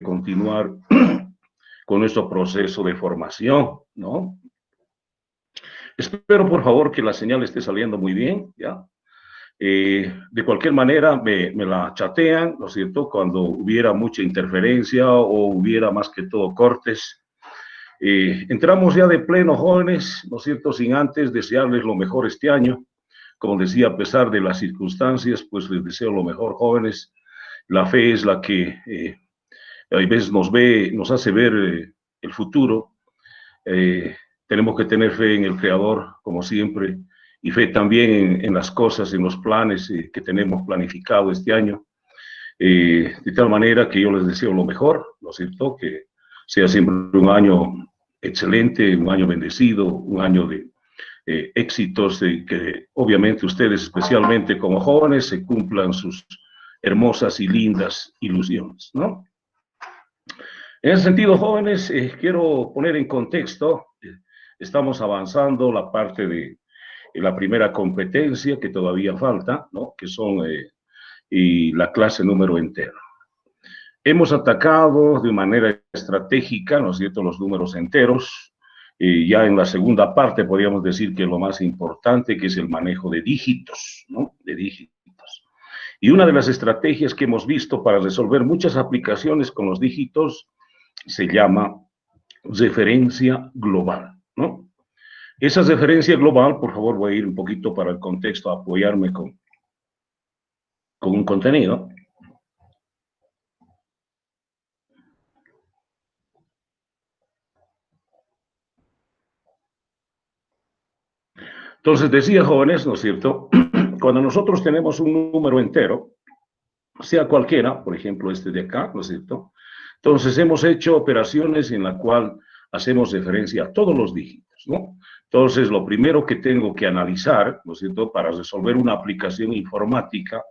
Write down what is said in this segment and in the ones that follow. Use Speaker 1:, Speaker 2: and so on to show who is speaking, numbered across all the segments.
Speaker 1: continuar con nuestro proceso de formación, ¿no? Espero, por favor, que la señal esté saliendo muy bien, ¿ya? De cualquier manera, me la chatean, ¿no es cierto?, cuando hubiera mucha interferencia o hubiera más que todo cortes. Entramos ya de pleno, jóvenes, ¿no es cierto?, sin antes desearles lo mejor este año. Como decía, a pesar de las circunstancias, pues les deseo lo mejor, jóvenes. La fe es la que a veces nos hace ver el futuro. Tenemos que tener fe en el Creador, como siempre, y fe también en las cosas, en los planes que tenemos planificado este año. De tal manera que yo les deseo lo mejor, ¿no es cierto? Que sea siempre un año excelente, un año bendecido, un año de éxitos, que obviamente ustedes, especialmente como jóvenes, se cumplan sus hermosas y lindas ilusiones, ¿no? En ese sentido, jóvenes, quiero poner en contexto, estamos avanzando la parte de la primera competencia que todavía falta, ¿no? Que son y la clase número entero. Hemos atacado de manera estratégica, ¿no es cierto?, los números enteros. Ya en la segunda parte podríamos decir que lo más importante, que es el manejo de dígitos, ¿no? De dígitos. Y una de las estrategias que hemos visto para resolver muchas aplicaciones con los dígitos se llama referencia global, ¿no? Esa referencia global, por favor, voy a ir un poquito para el contexto, a apoyarme con un contenido. Entonces, decía, jóvenes, ¿no es cierto? Cuando nosotros tenemos un número entero, sea cualquiera, por ejemplo, este de acá, ¿no es cierto? Entonces, hemos hecho operaciones en la cual hacemos referencia a todos los dígitos, ¿no? Entonces, lo primero que tengo que analizar, ¿no es cierto?, para resolver una aplicación informática,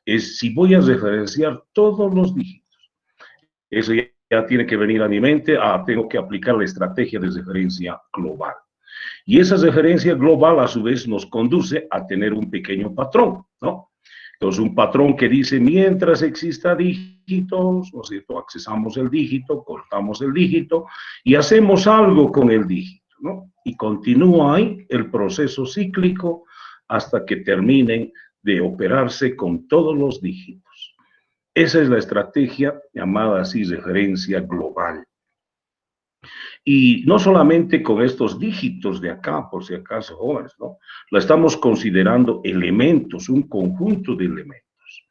Speaker 1: es si voy a referenciar todos los dígitos. Eso ya tiene que venir a mi mente, tengo que aplicar la estrategia de referencia global. Y esa referencia global, a su vez, nos conduce a tener un pequeño patrón, ¿no? Entonces, un patrón que dice, mientras exista dígitos, ¿no es cierto?, accesamos el dígito, cortamos el dígito y hacemos algo con el dígito, ¿no? Y continúa ahí el proceso cíclico hasta que terminen de operarse con todos los dígitos. Esa es la estrategia llamada así referencia global. Y no solamente con estos dígitos de acá, por si acaso, jóvenes, ¿no? La estamos considerando elementos, un conjunto de elementos.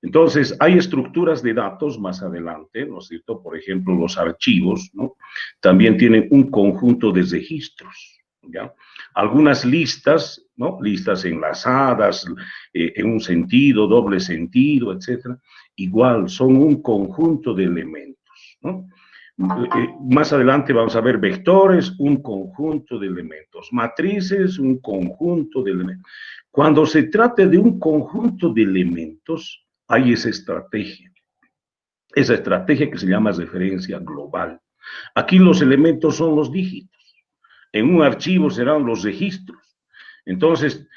Speaker 1: Entonces, hay estructuras de datos más adelante, ¿no es cierto? Por ejemplo, los archivos, ¿no? También tienen un conjunto de registros, ¿ya? Algunas listas, ¿no? Listas enlazadas, en un sentido, doble sentido, etcétera. Igual, son un conjunto de elementos, ¿no? Más adelante vamos a ver vectores, un conjunto de elementos, matrices, un conjunto de elementos. Cuando se trate de un conjunto de elementos, hay esa estrategia que se llama referencia global. Aquí los elementos son los dígitos, en un archivo serán los registros. Entonces,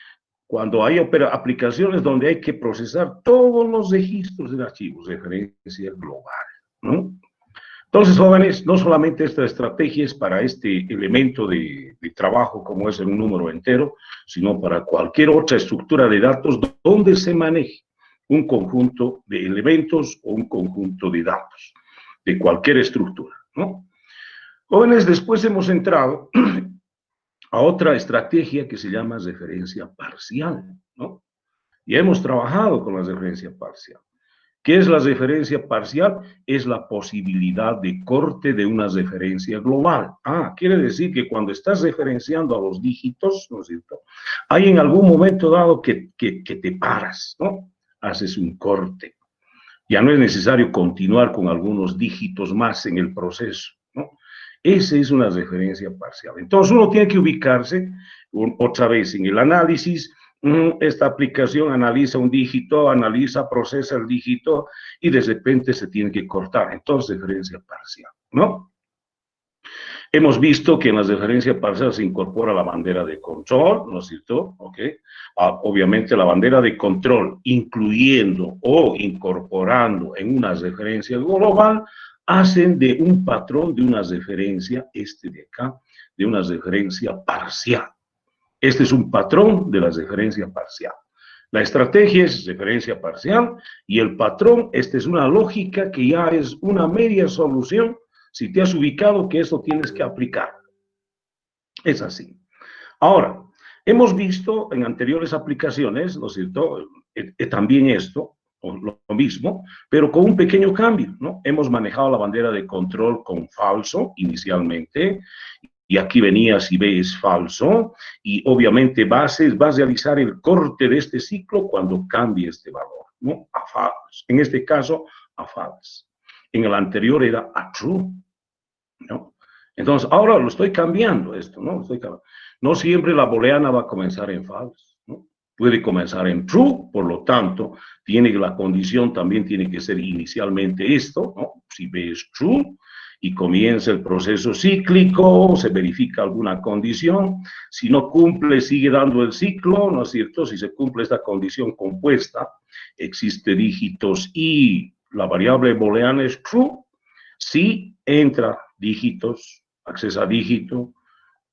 Speaker 1: cuando hay aplicaciones donde hay que procesar todos los registros del archivo, referencia global, ¿no? Entonces, jóvenes, no solamente esta estrategia es para este elemento de trabajo como es un número entero, sino para cualquier otra estructura de datos donde se maneje un conjunto de elementos o un conjunto de datos de cualquier estructura, ¿no? Jóvenes, después hemos entrado a otra estrategia que se llama referencia parcial, ¿no? Y hemos trabajado con la referencia parcial. ¿Qué es la referencia parcial? Es la posibilidad de corte de una referencia global. Quiere decir que cuando estás referenciando a los dígitos, ¿no es cierto?, hay en algún momento dado que te paras, ¿no? Haces un corte. Ya no es necesario continuar con algunos dígitos más en el proceso, ¿no? Esa es una referencia parcial. Entonces uno tiene que ubicarse otra vez en el análisis. Esta aplicación analiza un dígito, procesa el dígito y de repente se tiene que cortar. Entonces, referencia parcial, ¿no? Hemos visto que en la referencia parcial se incorpora la bandera de control, ¿no es cierto? ¿Ok? Obviamente la bandera de control, incluyendo o incorporando en una referencia global hacen de un patrón, de una referencia, este de acá, de una referencia parcial. Este es un patrón de la referencia parcial. La estrategia es referencia parcial y el patrón, esta es una lógica que ya es una media solución. Si te has ubicado que eso tienes que aplicar. Es así. Ahora, hemos visto en anteriores aplicaciones, ¿no es cierto? También esto, lo mismo, pero con un pequeño cambio, ¿no? Hemos manejado la bandera de control con falso inicialmente, y aquí venía si B es falso, y obviamente vas a realizar el corte de este ciclo cuando cambie este valor, ¿no? A false. En este caso, a false. En el anterior era a true, ¿no? Entonces, ahora lo estoy cambiando esto, ¿no? No siempre la booleana va a comenzar en false, ¿no? Puede comenzar en true, por lo tanto, la condición también tiene que ser inicialmente esto, ¿no? Si B es true, y comienza el proceso cíclico, se verifica alguna condición, si no cumple, sigue dando el ciclo, ¿no es cierto? Si se cumple esta condición compuesta, existe dígitos y la variable booleana es true, si entra dígitos, accesa dígito,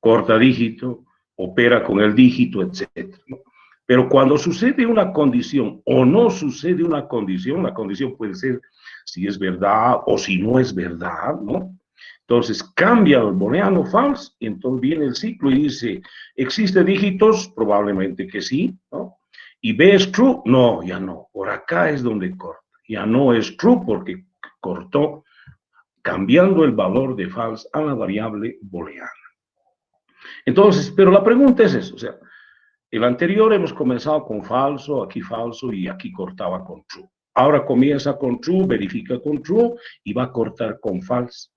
Speaker 1: corta dígito, opera con el dígito, etc. Pero cuando sucede una condición o no sucede una condición, la condición puede ser si es verdad o si no es verdad, ¿no? Entonces cambia el booleano false y entonces viene el ciclo y dice, ¿existe dígitos? Probablemente que sí, ¿no? ¿Y B es true? No, ya no. Por acá es donde corta. Ya no es true porque cortó cambiando el valor de false a la variable booleana. Entonces, pero la pregunta es eso, o sea, el anterior hemos comenzado con falso y aquí cortaba con true. Ahora comienza con true, verifica con true y va a cortar con false.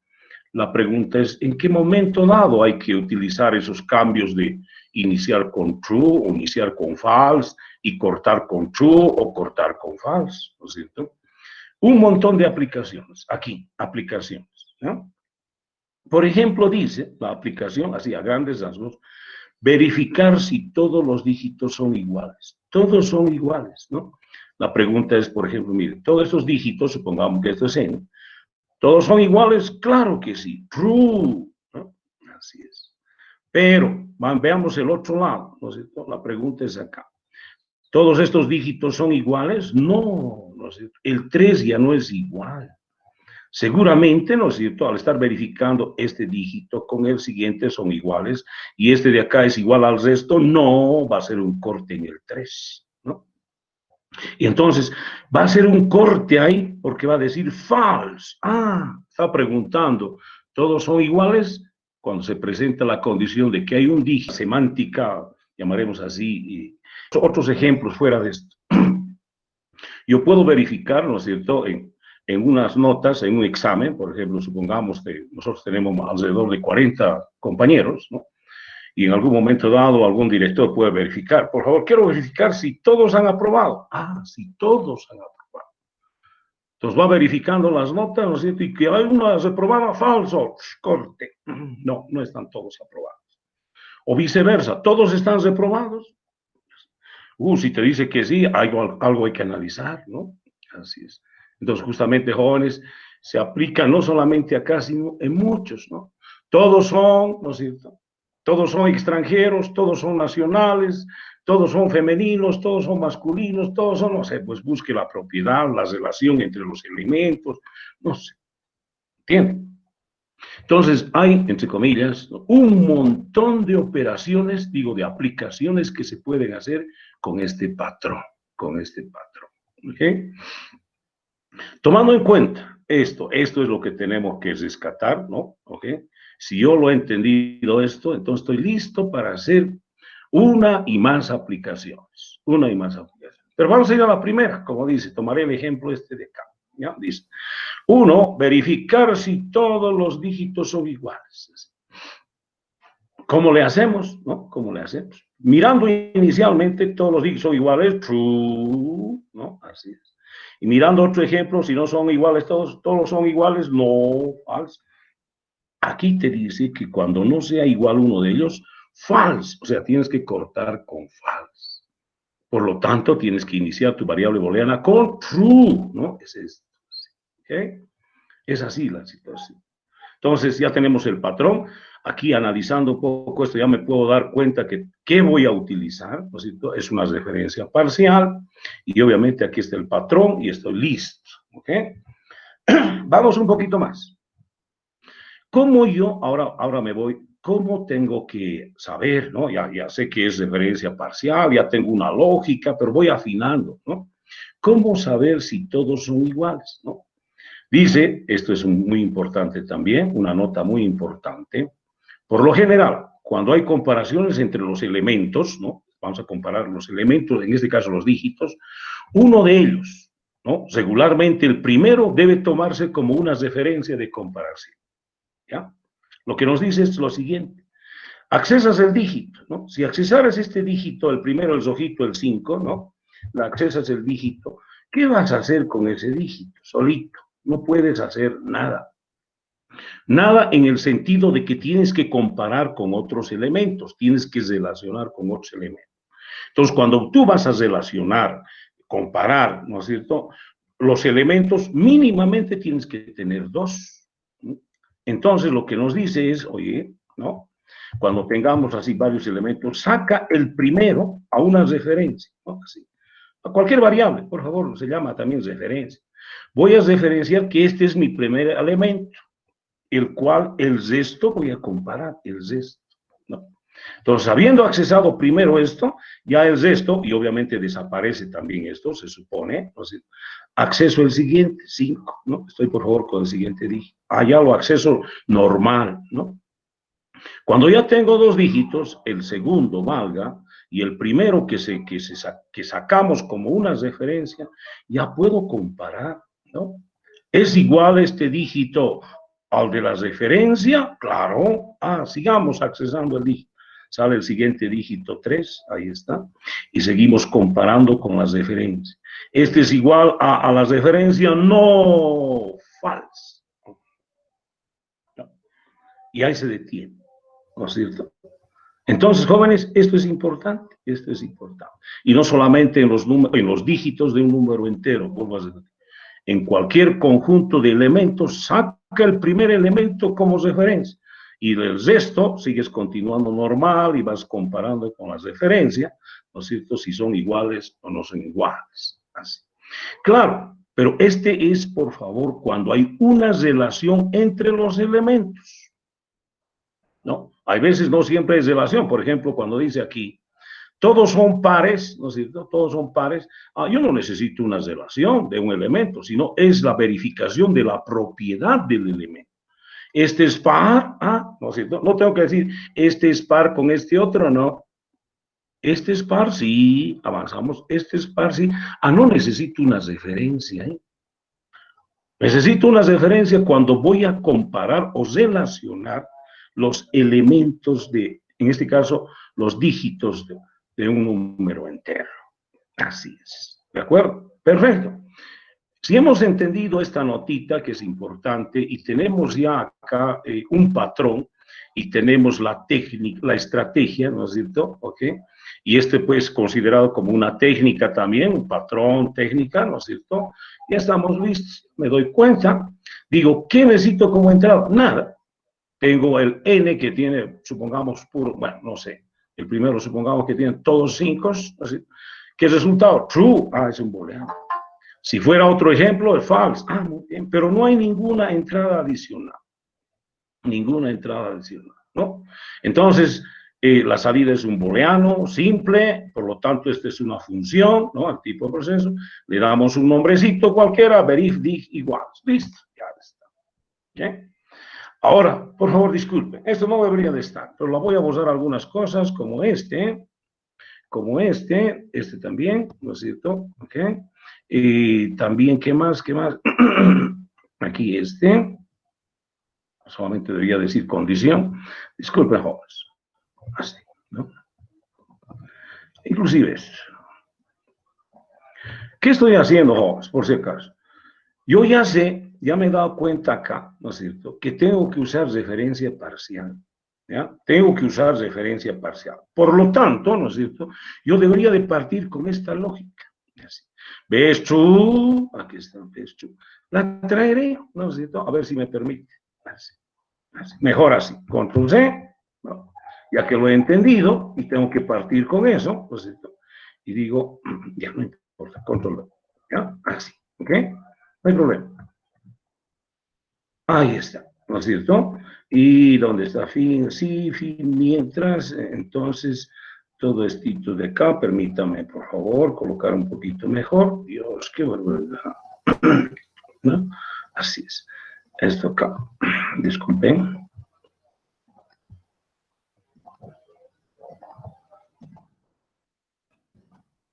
Speaker 1: La pregunta es, ¿en qué momento dado hay que utilizar esos cambios de iniciar con true o iniciar con false y cortar con true o cortar con false? ¿No es cierto? Un montón de aplicaciones, aquí, aplicaciones, ¿no? Por ejemplo, dice la aplicación, así a grandes rasgos, verificar si todos los dígitos son iguales. Todos son iguales, ¿no? La pregunta es, por ejemplo, mire, todos estos dígitos, supongamos que esto es n, ¿todos son iguales? Claro que sí. True, ¿no? Así es. Pero, veamos el otro lado, ¿no es cierto? La pregunta es acá. ¿Todos estos dígitos son iguales? No, ¿no es cierto? El 3 ya no es igual. Seguramente, ¿no es cierto?, al estar verificando este dígito con el siguiente son iguales y este de acá es igual al resto, no, va a ser un corte en el 3, ¿no? Y entonces va a ser un corte ahí porque va a decir false. Ah, está preguntando, ¿todos son iguales? Cuando se presenta la condición de que hay un dígito semántica, llamaremos así, y otros ejemplos fuera de esto. Yo puedo verificar, ¿no es cierto?, en unas notas, en un examen, por ejemplo, supongamos que nosotros tenemos alrededor de 40 compañeros, ¿no? Y en algún momento dado algún director puede verificar, por favor, quiero verificar si todos han aprobado. Ah, si todos han aprobado. Entonces va verificando las notas, ¿no es cierto? Y que hay una reprobada, falso, corte. No, no están todos aprobados. O viceversa, todos están reprobados. Si te dice que sí, algo hay que analizar, ¿no? Así es. Entonces, justamente, jóvenes, se aplica no solamente acá, sino en muchos, ¿no? Todos son, ¿no es cierto? Todos son extranjeros, todos son nacionales, todos son femeninos, todos son masculinos, todos son, no sé, pues busque la propiedad, la relación entre los elementos, no sé. ¿Entienden? Entonces, hay, entre comillas, un montón de operaciones, digo, de aplicaciones que se pueden hacer con este patrón, ¿ok? Tomando en cuenta esto es lo que tenemos que rescatar, ¿no? ¿Ok? Si yo lo he entendido esto, entonces estoy listo para hacer una y más aplicaciones, Pero vamos a ir a la primera, como dice, tomaré el ejemplo este de acá, ¿ya? Dice, 1, verificar si todos los dígitos son iguales. ¿Cómo le hacemos? ¿No? ¿Cómo le hacemos? Mirando inicialmente todos los dígitos son iguales, true, ¿no? Así es. Y mirando otro ejemplo, si no son iguales todos son iguales, no, false. Aquí te dice que cuando no sea igual uno de ellos, false, o sea, tienes que cortar con false. Por lo tanto, tienes que iniciar tu variable booleana con true, ¿no? Es esto. ¿Ok? Es así la situación. Entonces ya tenemos el patrón. Aquí analizando un poco esto ya me puedo dar cuenta que ¿qué voy a utilizar? ¿No es cierto? Es una referencia parcial y obviamente aquí está el patrón y estoy listo. ¿Ok? Vamos un poquito más. ¿Cómo yo, ahora me voy, cómo tengo que saber, ¿no? Ya sé que es referencia parcial, ya tengo una lógica, pero voy afinando, ¿no? ¿Cómo saber si todos son iguales, ¿no? Dice, esto es muy importante también, una nota muy importante, por lo general, cuando hay comparaciones entre los elementos, ¿no? Vamos a comparar los elementos, en este caso los dígitos, uno de ellos, ¿no? Regularmente el primero debe tomarse como una referencia de comparación, ¿ya? Lo que nos dice es lo siguiente, accesas el dígito, ¿no? Si accesaras este dígito, el primero, el rojito, el 5, ¿no? La accesas el dígito, ¿qué vas a hacer con ese dígito? Solito, no puedes hacer nada. Nada en el sentido de que tienes que comparar con otros elementos, tienes que relacionar con otros elementos. Entonces, cuando tú vas a relacionar, comparar, ¿no es cierto? Los elementos mínimamente tienes que tener dos. Entonces, lo que nos dice es, oye, ¿no? Cuando tengamos así varios elementos, saca el primero a una referencia, ¿no? Así. A cualquier variable, por favor, se llama también referencia. Voy a referenciar que este es mi primer elemento, el cual el resto voy a comparar, el resto, ¿no? Entonces, habiendo accesado primero esto, ya el resto, y obviamente desaparece también esto, se supone, entonces, acceso el siguiente, 5, ¿no? Estoy por favor con el siguiente dígito. Ah, ya lo acceso normal, ¿no? Cuando ya tengo dos dígitos, el segundo valga, y el primero que sacamos como una referencia, ya puedo comparar, ¿no? ¿Es igual este dígito al de la referencia? Claro. Ah, sigamos accesando el dígito. Sale el siguiente dígito 3, ahí está, y seguimos comparando con las referencias. ¿Este es igual a la referencia? No, falso. No. Y ahí se detiene, ¿no es cierto? Entonces, jóvenes, esto es importante, esto es importante. Y no solamente en los dígitos de un número entero, vuelvo a decir. En cualquier conjunto de elementos, saca el primer elemento como referencia y del resto sigues continuando normal y vas comparando con las referencias, ¿no es cierto? Si son iguales o no son iguales. Así. Claro, pero este es, por favor, cuando hay una relación entre los elementos, ¿no? Hay veces no siempre hay relación, por ejemplo, cuando dice aquí, todos son pares, ¿no es cierto? Todos son pares. Ah, yo no necesito una relación de un elemento, sino es la verificación de la propiedad del elemento. Este es par, ah, ¿no es cierto? No tengo que decir, este es par con este otro, no. Este es par, sí, avanzamos. Este es par, sí. Ah, no necesito una referencia, ¿eh? Necesito una referencia cuando voy a comparar o relacionar los elementos de, en este caso, los dígitos de un número entero. Así es. ¿De acuerdo? Perfecto. Si hemos entendido esta notita que es importante y tenemos ya acá un patrón y tenemos la técnica, la estrategia, ¿no es cierto? ¿Ok? Y este pues considerado como una técnica también, un patrón, técnica, ¿no es cierto? Ya estamos listos. Me doy cuenta, digo, ¿qué necesito como entrada? Nada. Tengo el n que tiene, supongamos, puro, bueno, no sé, el primero supongamos que tiene todos 5, ¿qué resultado? True, ah, es un booleano. Si fuera otro ejemplo, es false, ah, muy bien, pero no hay ninguna entrada adicional, ¿no? Entonces, la salida es un booleano simple, por lo tanto, esta es una función, ¿no? Al tipo de proceso, le damos un nombrecito cualquiera, verif, dig, igual, listo, ya está. ¿Okay? Ahora, por favor, disculpen, esto no debería de estar, pero la voy a borrar algunas cosas como este también, ¿no es cierto? ¿Ok? Y también, ¿qué más? Aquí solamente debería decir condición. Disculpen, jóvenes. Así, ¿no? Inclusive esto. ¿Qué estoy haciendo, jóvenes, por si acaso? Yo ya sé, ya me he dado cuenta acá, ¿no es cierto?, que tengo que usar referencia parcial, ¿ya? Tengo que usar referencia parcial. Por lo tanto, ¿no es cierto?, yo debería de partir con esta lógica. Así. B es true, aquí está, B es true. La traeré, ¿no es cierto? A ver si me permite. Así, así. Mejor así, control C, ¿no? Ya que lo he entendido y tengo que partir con eso, ¿no es cierto? Y digo, ya no importa, control V, ¿ya? Así, ¿ok? No hay problema. Ahí está, ¿no es cierto? Y ¿dónde está fin? Sí, fin, mientras, entonces, todo esto de acá, permítame, por favor, colocar un poquito mejor. Dios, qué barbaridad. ¿No? Así es. Esto acá, disculpen.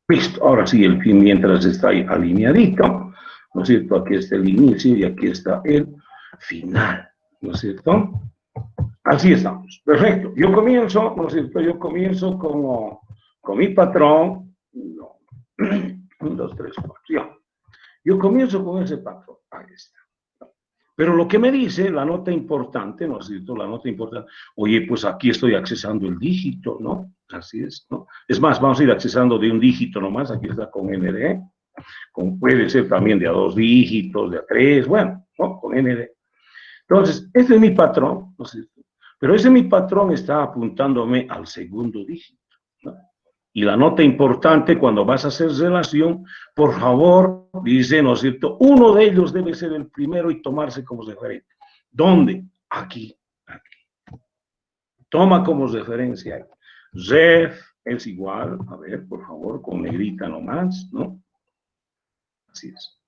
Speaker 1: Listo, ahora sí, el fin mientras está ahí alineadito, ¿no es cierto? Aquí está el inicio y aquí está el final, ¿no es cierto? Así estamos, perfecto. Yo comienzo, ¿no es cierto? Yo comienzo con mi patrón, no. 1, 2, 3, 4, ya. Yo comienzo con ese patrón, ahí está. Pero lo que me dice, la nota importante, ¿no es cierto? La nota importante, oye, pues aquí estoy accesando el dígito, ¿no? Así es, ¿no? Es más, vamos a ir accesando de un dígito nomás, aquí está con ND, puede ser también de a 2 dígitos, de a 3, bueno, ¿no? Con ND. Entonces, este es mi patrón, ¿no es cierto? Pero ese mi patrón está apuntándome al segundo dígito, ¿no? Y la nota importante cuando vas a hacer relación, por favor, dice, ¿no es cierto? Uno de ellos debe ser el primero y tomarse como referente. ¿Dónde? Aquí, aquí. Toma como referencia ahí. Ref es igual, a ver, por favor, con negrita nomás, ¿no? Así es.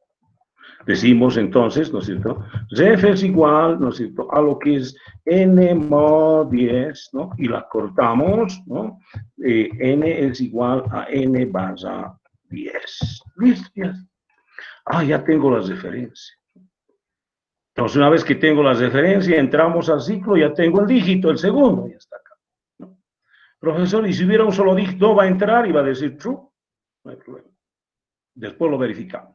Speaker 1: Decimos entonces, ¿no es cierto? Ref es igual, ¿no es cierto?, a lo que es n mod 10, ¿no? Y la cortamos, ¿no? N es igual a n barra 10. ¿Listo? Ya tengo las referencias. Entonces, una vez que tengo las referencias, entramos al ciclo, ya tengo el dígito, el segundo, ya está acá, ¿no? Profesor, y si hubiera un solo dígito, va a entrar y va a decir true, no hay problema. Después lo verificamos.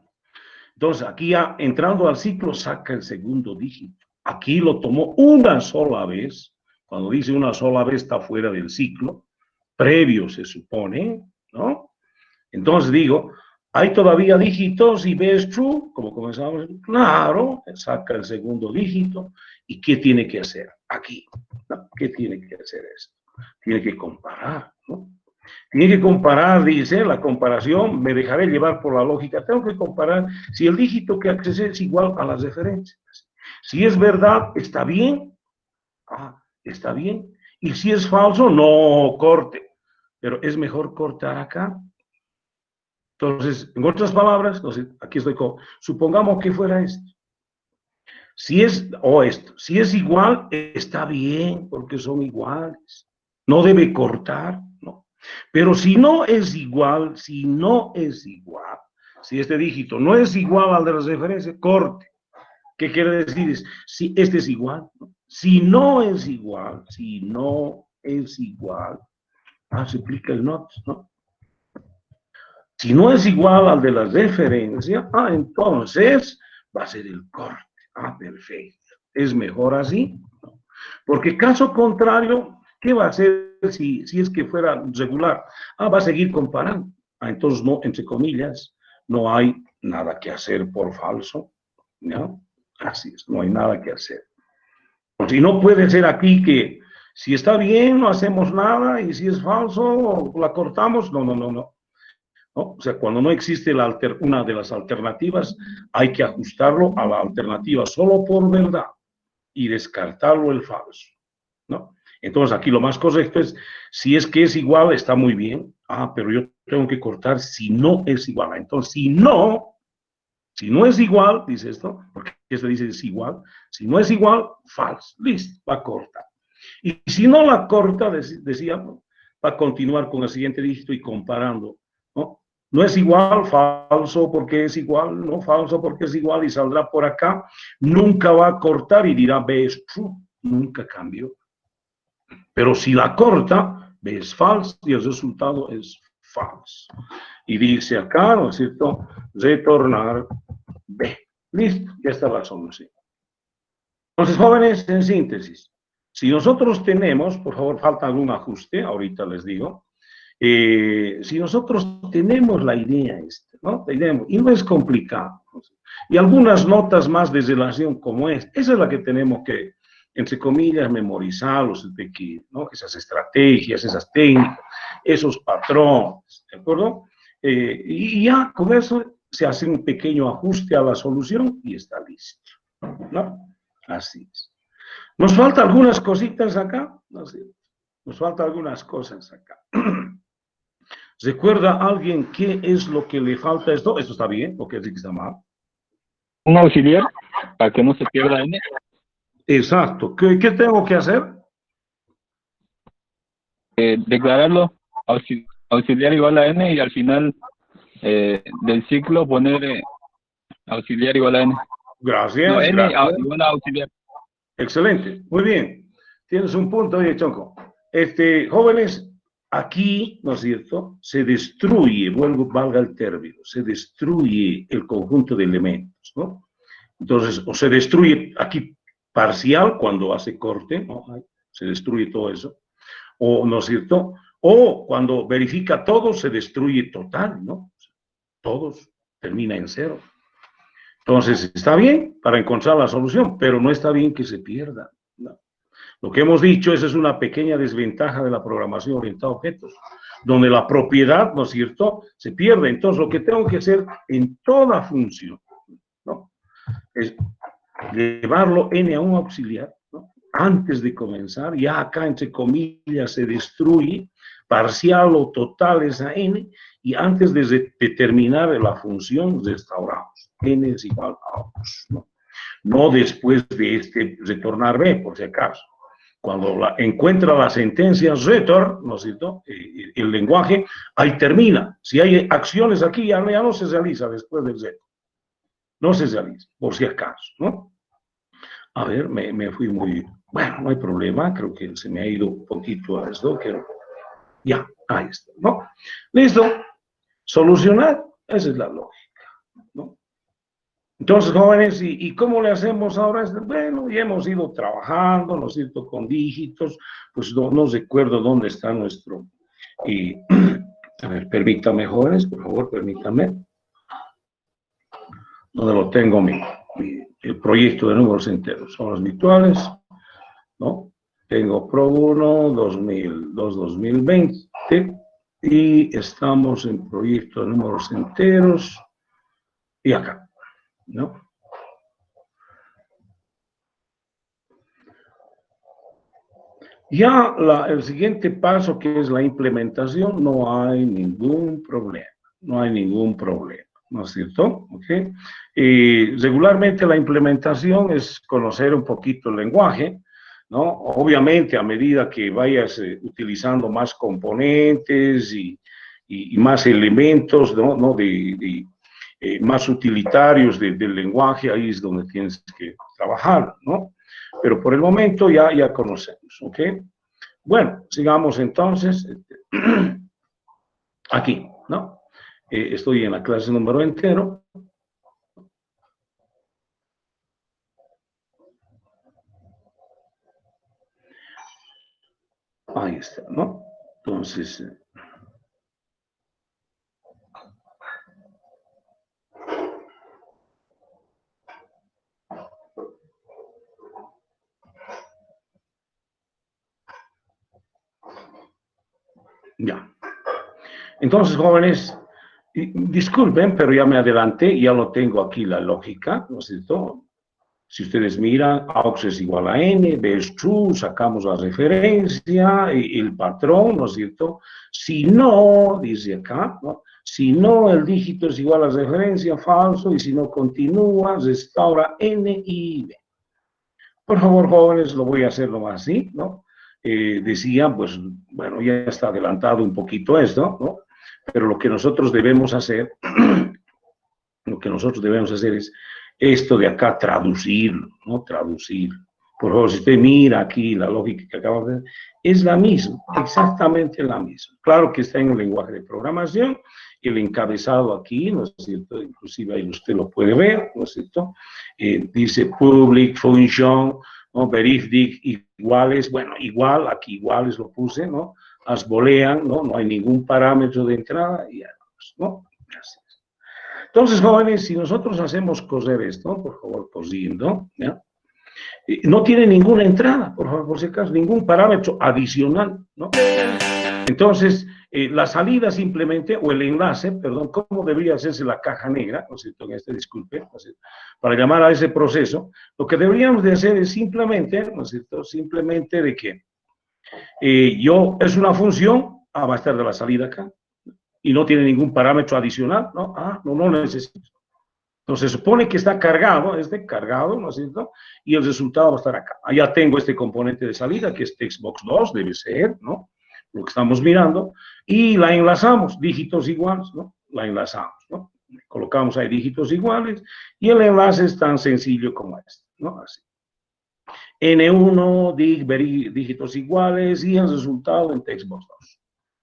Speaker 1: Entonces, aquí ya entrando al ciclo, saca el segundo dígito. Aquí lo tomó una sola vez. Cuando dice una sola vez, está fuera del ciclo. Previo, se supone, ¿no? Entonces digo, ¿hay todavía dígitos y B es true? Como comenzamos, claro, saca el segundo dígito. ¿Y qué tiene que hacer? Aquí. ¿No? ¿Qué tiene que hacer esto? Tiene que comparar, ¿no? Tiene que comparar, dice, la comparación, me dejaré llevar por la lógica, tengo que comparar si el dígito que accesé es igual a las referencias. Si es verdad, está bien, está bien, y si es falso, no corte, pero es mejor cortar acá. Entonces, en otras palabras, entonces, aquí estoy con, supongamos que fuera esto. Si es, o esto, si es igual, está bien, porque son iguales. No debe cortar, ¿no? Pero si no es igual, si no es igual, si este dígito no es igual al de las referencias, corte. ¿Qué quiere decir? Si este es igual, ¿no? Si no es igual, si no es igual, se aplica el not, ¿no? Si no es igual al de la referencia, entonces va a ser el corte. Perfecto. Es mejor así, ¿no? Porque caso contrario, ¿qué va a hacer si es que fuera regular? Va a seguir comparando. Entonces, no, entre comillas, no hay nada que hacer por falso, ¿no? Así es, no hay nada que hacer. Si no puede ser aquí que si está bien, no hacemos nada, y si es falso, la cortamos. No, no, no, no. ¿No? O sea, cuando no existe una de las alternativas, hay que ajustarlo a la alternativa solo por verdad y descartarlo el falso, ¿no? Entonces, aquí lo más correcto es, si es que es igual, está muy bien, pero yo tengo que cortar si no es igual. Entonces, si no es igual, dice esto, porque esto dice es igual, si no es igual, falso, listo, va a cortar. Y si no la corta, decía, va a continuar con el siguiente dígito y comparando, ¿no? No es igual, falso porque es igual, no falso porque es igual, y saldrá por acá, nunca va a cortar y dirá B es true, nunca cambió. Pero si la corta, B es falso y el resultado es falso. Y dice acá, ¿no es cierto?, retornar B. Listo, ya está la solución. Entonces, jóvenes, en síntesis, si nosotros tenemos, por favor, falta algún ajuste, ahorita les digo, Si nosotros tenemos la idea, ¿no? Tenemos, y no es complicado, ¿no? Y algunas notas más de relación como esa es la que tenemos que, entre comillas, memorizar, ¿no? Esas estrategias, esas técnicas, esos patrones, ¿de acuerdo? Y ya con eso se hace un pequeño ajuste a la solución y está listo, ¿no? Así es. Nos falta algunas cositas acá, ¿no? Nos falta algunas cosas acá. ¿Recuerda alguien qué es lo que le falta a esto? Esto está bien, porque es que está mal.
Speaker 2: Un auxiliar para que no se pierda N.
Speaker 1: Exacto. ¿Qué tengo que hacer?
Speaker 2: Declararlo auxiliar igual a N y al final del ciclo poner auxiliar igual a N. No,
Speaker 1: Gracias,
Speaker 2: N
Speaker 1: gracias.
Speaker 2: igual a auxiliar.
Speaker 1: Excelente, muy bien. Tienes un punto, oye, Chonco. Jóvenes, aquí, ¿no es cierto? Se destruye, valga el término, se destruye el conjunto de elementos, ¿no? Entonces, o se destruye aquí parcial cuando hace corte, ¿no? Se destruye todo eso, o, ¿no es cierto? O cuando verifica todo, se destruye total, ¿no? Todos termina en cero. Entonces, está bien para encontrar la solución, pero no está bien que se pierda, ¿no? Lo que hemos dicho, esa es una pequeña desventaja de la programación orientada a objetos, donde la propiedad, ¿no es cierto?, se pierde. Entonces, lo que tengo que hacer en toda función, ¿no?, es llevarlo n a un auxiliar, ¿no?, antes de comenzar, ya acá, entre comillas, se destruye, parcial o total esa n, y antes de determinar la función, restauramos. N es igual a 2, ¿no? No después de retornar b, por si acaso. Cuando encuentra la sentencia return, ¿no es cierto?, el lenguaje, ahí termina. Si hay acciones aquí, ya no se realiza después del z. No se realiza, por si acaso, ¿no? A ver, me fui muy... Bueno, no hay problema, creo que se me ha ido un poquito a esto, que ya, ahí está, ¿no? Listo, solucionar, esa es la lógica, ¿no? Entonces, jóvenes, ¿y cómo le hacemos ahora? Bueno, ya hemos ido trabajando, ¿no es cierto?, con dígitos, pues no recuerdo dónde está nuestro... a ver, permítame, jóvenes, por favor, permítame. ¿Dónde lo tengo? El proyecto de números enteros. Son los virtuales, ¿no? Tengo Pro 1, 2002, 2020, y estamos en proyecto de números enteros, y acá, ¿no? Ya el siguiente paso, que es la implementación, no hay ningún problema, no hay ningún problema, ¿no es cierto? ¿Okay? Regularmente la implementación es conocer un poquito el lenguaje, ¿no? Obviamente, a medida que vayas utilizando más componentes y más elementos, ¿no? Más utilitarios del lenguaje, ahí es donde tienes que trabajar, ¿no? Pero por el momento ya conocemos, ¿ok? Bueno, sigamos entonces aquí, ¿no? Estoy en la clase número entero. Ahí está, ¿no? Entonces... ya. Entonces, jóvenes, disculpen, pero ya me adelanté, ya lo tengo aquí la lógica, ¿no es cierto? Si ustedes miran, AUX es igual a N, B es true, sacamos la referencia, el patrón, ¿no es cierto? Si no, dice acá, ¿no? Si no, el dígito es igual a referencia, falso, y si no continúa, restaura N y B. Por favor, jóvenes, lo voy a hacer nomás así, ¿no? Decía, pues, bueno, ya está adelantado un poquito esto, ¿no? Pero lo que nosotros debemos hacer, es esto de acá, traducirlo, ¿no? Traducir. Por favor, si usted mira aquí la lógica que acabo de ver, es la misma, exactamente la misma. Claro que está en el lenguaje de programación, el encabezado aquí, ¿no es cierto? Inclusive ahí usted lo puede ver, ¿no es cierto? Dice public function, ¿no? Verific iguales, bueno, igual, aquí iguales lo puse, ¿no? boolean, ¿no? No hay ningún parámetro de entrada, y además, ¿no? Así es. Entonces, jóvenes, si nosotros hacemos coser esto, por favor, cosiendo, ¿ya? No tiene ninguna entrada, por favor, por si acaso, ningún parámetro adicional, ¿no? Entonces, la salida simplemente, o el enlace, perdón, ¿cómo debería hacerse la caja negra? ¿No es cierto? En este, disculpe, ¿no es cierto? Para llamar a ese proceso, lo que deberíamos de hacer es simplemente, ¿no es cierto? Simplemente de que es una función, va a estar de la salida acá, y no tiene ningún parámetro adicional, ¿no? No necesito. Entonces, se supone que está cargado, cargado, ¿no es cierto? Y el resultado va a estar acá. Allá tengo este componente de salida, que es textbox 2, debe ser, ¿no? Lo que estamos mirando, y la enlazamos, dígitos iguales, ¿no? La enlazamos, ¿no? Colocamos ahí dígitos iguales, y el enlace es tan sencillo como este, ¿no? Así. N1, dígitos iguales, y el resultado en textbox 2.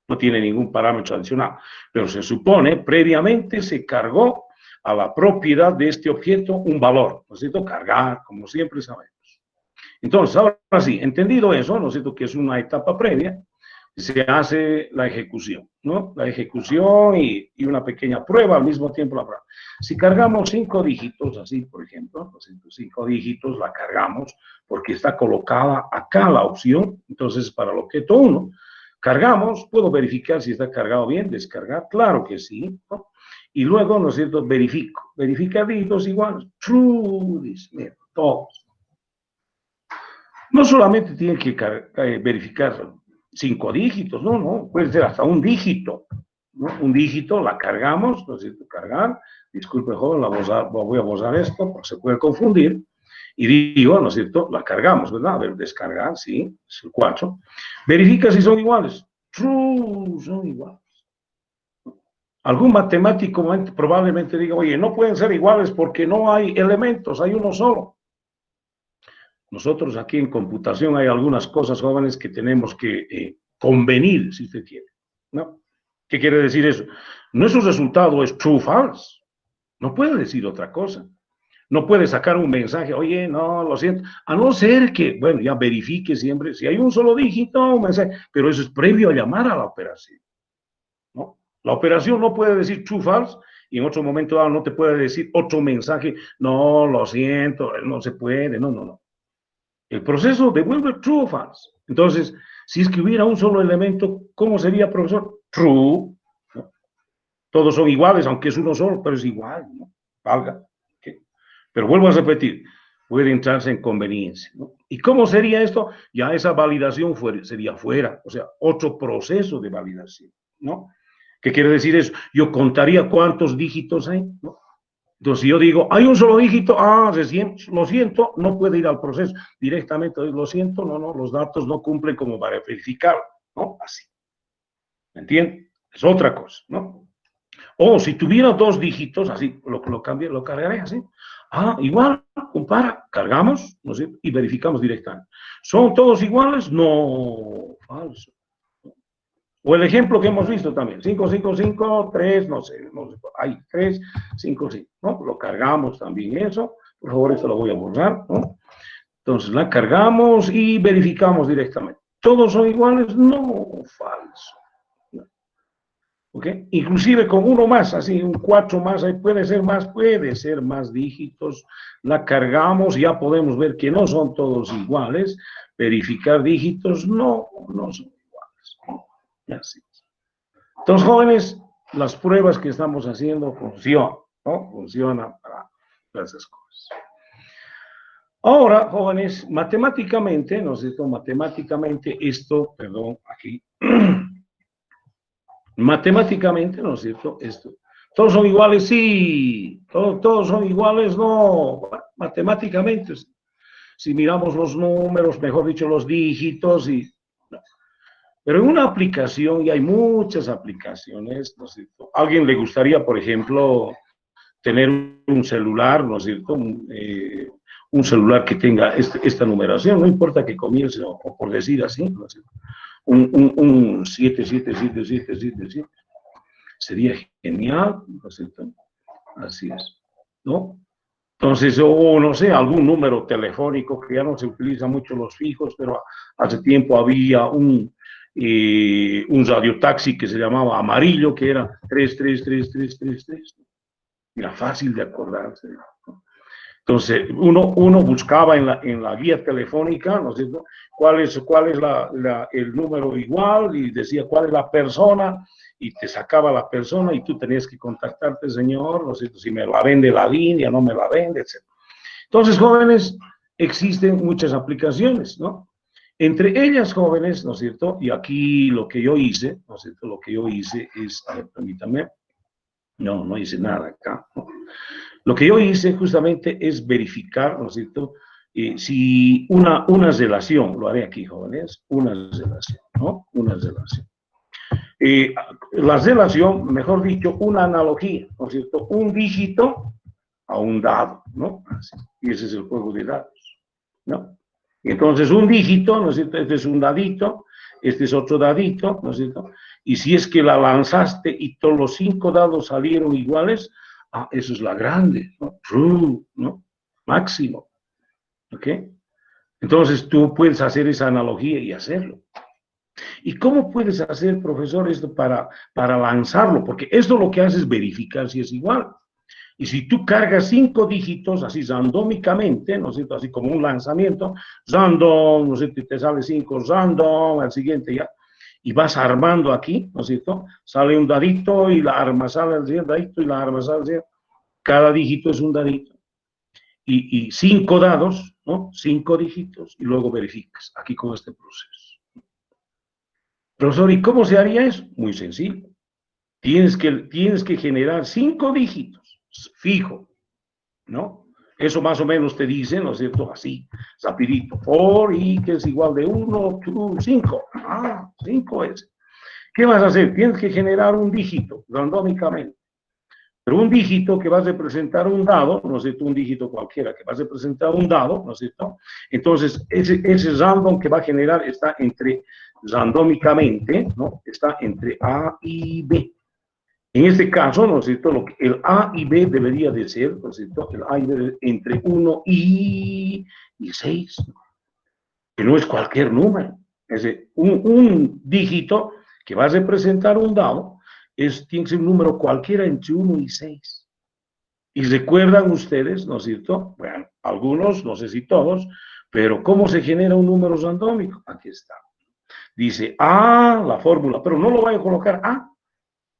Speaker 1: No tiene ningún parámetro adicional, pero se supone, previamente se cargó a la propiedad de este objeto un valor, ¿no es cierto? Cargar, como siempre sabemos. Entonces, ahora sí, entendido eso, ¿no es cierto? Que es una etapa previa, se hace la ejecución, ¿no? La ejecución y una pequeña prueba al mismo tiempo la prueba. Si cargamos 5 dígitos, así, por ejemplo, 5 dígitos la cargamos porque está colocada acá la opción, entonces para el objeto 1, cargamos, puedo verificar si está cargado bien, descargar, claro que sí, ¿no? Y luego, ¿no es cierto?, verificar dígitos iguales, true, dice, todos. No solamente tiene que verificar 5 dígitos, no, puede ser hasta un dígito, ¿no? Un dígito, la cargamos, ¿no es cierto?, cargar, disculpe, joven, voy a borrar esto, porque se puede confundir, y digo, ¿no es cierto?, la cargamos, ¿verdad? A ver, descargar, sí, es el 4. Verifica si son iguales, true, son iguales. Algún matemático probablemente diga, oye, no pueden ser iguales porque no hay elementos, hay uno solo. Nosotros aquí en computación hay algunas cosas, jóvenes, que tenemos que convenir, si usted quiere, ¿no? ¿Qué quiere decir eso? Nuestro resultado es true, false. No puede decir otra cosa. No puede sacar un mensaje, oye, no, lo siento. A no ser que, bueno, ya verifique siempre, si hay un solo dígito, un mensaje, pero eso es previo a llamar a la operación, ¿no? La operación no puede decir true, false, y en otro momento dado no te puede decir otro mensaje, no, lo siento, no se puede, no. El proceso devuelve true o false. Entonces, si es que hubiera un solo elemento, ¿cómo sería, profesor? True, ¿no? Todos son iguales, aunque es uno solo, pero es igual, ¿no? Valga. ¿Okay? Pero vuelvo a repetir, puede entrarse en conveniencia, ¿no? ¿Y cómo sería esto? Ya esa validación sería fuera, o sea, otro proceso de validación, ¿no? ¿Qué quiere decir eso? Yo contaría cuántos dígitos hay, ¿no? Entonces, si yo digo, hay un solo dígito, lo siento, no puede ir al proceso. Directamente, lo siento, no, los datos no cumplen como para verificar, ¿no? Así. ¿Me entienden? Es otra cosa, ¿no? O si tuviera 2 dígitos, así, lo cargaré así. Igual, compara, cargamos, ¿no es cierto? Y verificamos directamente. ¿Son todos iguales? No, falso. O el ejemplo que hemos visto también, 5, 5, 5, 3, no sé, hay 3, 5, 5, ¿no? Lo cargamos también eso, por favor, esto lo voy a borrar, ¿no? Entonces, la cargamos y verificamos directamente. ¿Todos son iguales? No, falso. ¿Ok? Inclusive con uno más, así, un 4 más, ahí puede ser más dígitos, la cargamos, ya podemos ver que no son todos iguales, verificar dígitos, no son iguales, ¿no? Así. Entonces, jóvenes, las pruebas que estamos haciendo funcionan, ¿no? Funcionan para esas cosas. Ahora, jóvenes, matemáticamente, ¿no es cierto? Matemáticamente esto, perdón, aquí, matemáticamente, ¿no es cierto? Esto, ¿todos son iguales? Sí. ¿Todos son iguales? No. Matemáticamente, si miramos los números, mejor dicho, los dígitos y... Pero en una aplicación, y hay muchas aplicaciones, ¿no es cierto? ¿A alguien le gustaría, por ejemplo, tener un celular, ¿no es cierto? Un celular que tenga esta numeración, no importa que comience, o por decir así, ¿no es cierto? Un 77777, sería genial, ¿no es cierto? Así es, ¿no? Entonces, o no sé, algún número telefónico que ya no se utiliza mucho los fijos, pero hace tiempo había un radiotaxi que se llamaba Amarillo, que era 33333. Era fácil de acordarse, ¿no? Entonces, uno buscaba en la guía telefónica, ¿no es cierto?, cuál es el número igual, y decía cuál es la persona, y te sacaba la persona, y tú tenías que contactarte, señor, ¿no es cierto?, si me la vende la línea, no me la vende, etc. Entonces, jóvenes, existen muchas aplicaciones, ¿no? Entre ellas, jóvenes, ¿no es cierto?, y aquí lo que yo hice, ¿no es cierto?, lo que yo hice es, a ver, permítame, no hice nada acá, ¿no? Lo que yo hice justamente es verificar, ¿no es cierto?, si una relación, lo haré aquí, jóvenes, una relación, ¿no? Una relación. La relación, mejor dicho, una analogía, ¿no es cierto?, un dígito a un dado, ¿no? Así. Y ese es el juego de dados, ¿no? Y entonces un dígito, ¿no es cierto?, este es un dadito, este es otro dadito, ¿no es cierto?, y si es que la lanzaste y todos los 5 dados salieron iguales, eso es la grande, ¿no? True, ¿no? Máximo, ¿ok? Entonces tú puedes hacer esa analogía y hacerlo. ¿Y cómo puedes hacer, profesor, esto para lanzarlo? Porque esto lo que hace es verificar si es igual. Y si tú cargas 5 dígitos así randómicamente, ¿no es cierto?, así como un lanzamiento, random, ¿no es cierto?, y te sale 5, random, al siguiente ya, y vas armando aquí, ¿no es cierto?, sale un dadito y la arma sale al siguiente dadito y la arma sale al siguiente. Cada dígito es un dadito. Y 5 dados, ¿no? 5 dígitos, y luego verificas aquí con este proceso. Profesor, ¿y cómo se haría eso? Muy sencillo. Tienes que generar 5 dígitos, fijo, ¿no? Eso más o menos te dice, ¿no es cierto?, así, rapidito, for i que es igual de 1, 2, 5. 5 es. ¿Qué vas a hacer? Tienes que generar un dígito, randómicamente. Pero un dígito que va a representar un dado, ¿no es cierto?, un dígito cualquiera que va a representar un dado, ¿no es cierto? Entonces, ese random que va a generar está randómicamente, ¿no? Está entre A y B. En este caso, ¿no es cierto?, el A y B debería de ser, ¿no es cierto?, el A y B entre 1 y 6, que no es cualquier número. Es decir, un dígito que va a representar un dado, tiene que ser un número cualquiera entre 1 y 6. Y recuerdan ustedes, ¿no es cierto? Bueno, algunos, no sé si todos, pero ¿cómo se genera un número randómico? Aquí está. Dice A, la fórmula, pero no lo voy a colocar A,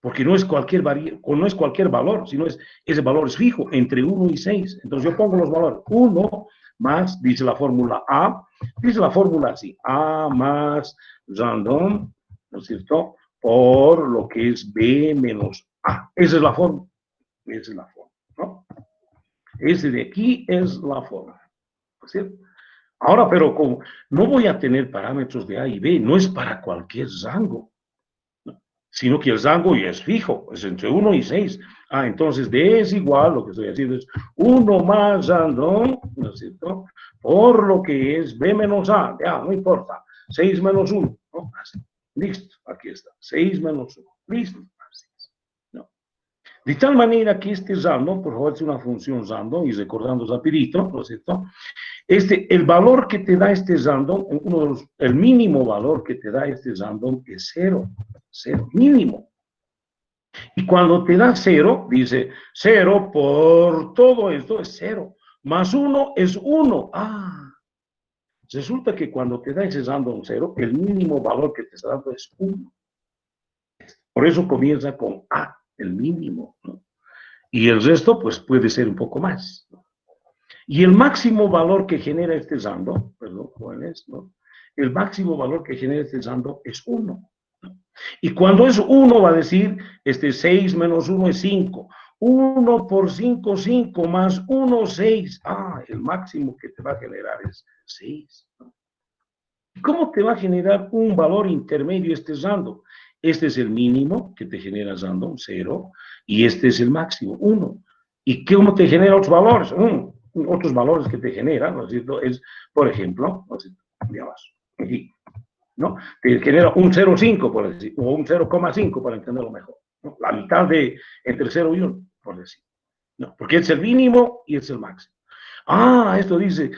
Speaker 1: porque no es cualquier valor, sino ese valor es fijo, entre 1 y 6. Entonces yo pongo los valores. 1 más, dice la fórmula A, dice la fórmula así, A más random, ¿no es cierto?, por lo que es B menos A. Esa es la fórmula. Esa es la fórmula, ¿no? Ese de aquí es la fórmula, ¿no es cierto? Ahora, pero como no voy a tener parámetros de A y B, no es para cualquier rango, ¿no?, sino que el rango ya es fijo, es entre 1 y 6. Entonces D es igual, lo que estoy haciendo es 1 más random, ¿no es cierto?, por lo que es B menos A, ya, no importa, 6 menos 1, ¿no? Así. Listo, aquí está, 6 menos 1, listo, así es, ¿no? De tal manera que este random, por favor, es una función random, y recordando rapidito, ¿no es cierto?, el valor que te da este random, el mínimo valor que te da este random es 0, mínimo. Y cuando te da 0, dice 0 por todo esto es 0, más 1 es 1. Resulta que cuando te da ese random 0, el mínimo valor que te está dando es 1. Por eso comienza con A, el mínimo, ¿no? Y el resto, pues puede ser un poco más, ¿no? Y el máximo valor que genera este random, perdón, jóvenes, ¿no?, el máximo valor que genera este random es 1, ¿no? Y cuando es 1 va a decir, 6 menos 1 es 5. 1 por 5, 5, más 1, 6. El máximo que te va a generar es 6, ¿no? ¿Cómo te va a generar un valor intermedio este random? Este es el mínimo que te genera random, 0, y este es el máximo, 1. ¿Y cómo te genera otros valores? Otros valores que te generan, ¿no es cierto? Es, por ejemplo, ¿no es cierto?, digamos, aquí, ¿no?, te genera un 0,5, por decir, o un 0,5 para entenderlo mejor, ¿no?, la mitad entre 0 y 1, por decir, ¿no?, porque es el mínimo y es el máximo. Esto dice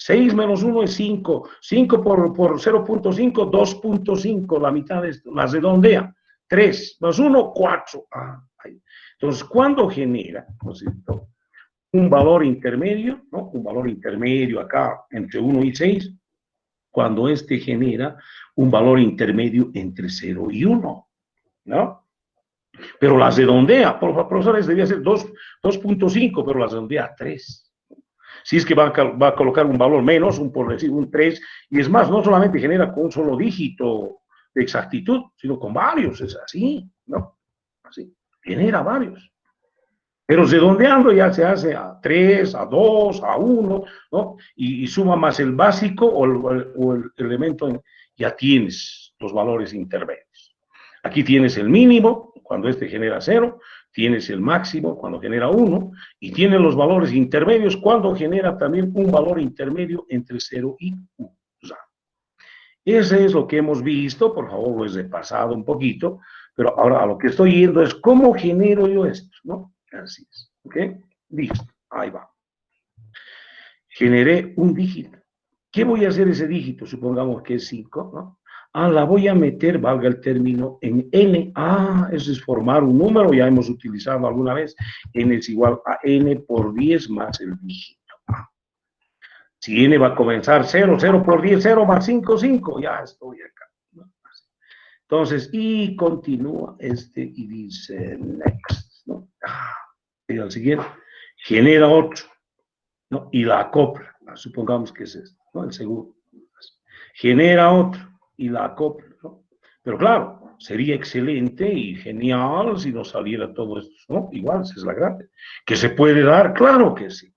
Speaker 1: 6 menos 1 es 5. 5 por 0.5, 2.5, la mitad de esto. La redondea. 3 más 1, 4. Entonces, ¿cuándo genera, ¿no es cierto?, un valor intermedio, ¿no? Un valor intermedio acá entre 1 y 6, cuando este genera un valor intermedio entre 0 y 1, ¿no? Pero las redondea, profesores, debía ser 2.5, pero las redondea a 3. Si es que va a colocar un valor menos, por decir un 3, y es más, no solamente genera con un solo dígito de exactitud, sino con varios, es así, ¿no? Así, genera varios. Pero redondeando ya se hace a 3, a 2, a 1, ¿no? Y suma más el básico o el elemento, ya tienes los valores intermedios. Aquí tienes el mínimo, cuando este genera 0, tienes el máximo cuando genera 1, y tienes los valores intermedios cuando genera también un valor intermedio entre 0 y 1. O sea, ese es lo que hemos visto, por favor lo he repasado un poquito, pero ahora a lo que estoy yendo es cómo genero yo esto, ¿no? Así es, ¿ok? Listo, ahí va. Generé un dígito. ¿Qué voy a hacer ese dígito? Supongamos que es 5, ¿no? La voy a meter, valga el término, en n. Eso es formar un número, ya hemos utilizado alguna vez. N es igual a n por 10 más el dígito. Si n va a comenzar 0, 0 por 10, 0 más 5, 5. Ya estoy acá. Entonces, y continúa y dice next, ¿no? Y al siguiente, genera otro, ¿no? Y la acopla. Supongamos que es esto, ¿no? El segundo. Genera otro y la acopla, ¿no? Pero claro, sería excelente y genial si nos saliera todo esto, ¿no? Igual, si es la grande. ¿Que se puede dar? Claro que sí.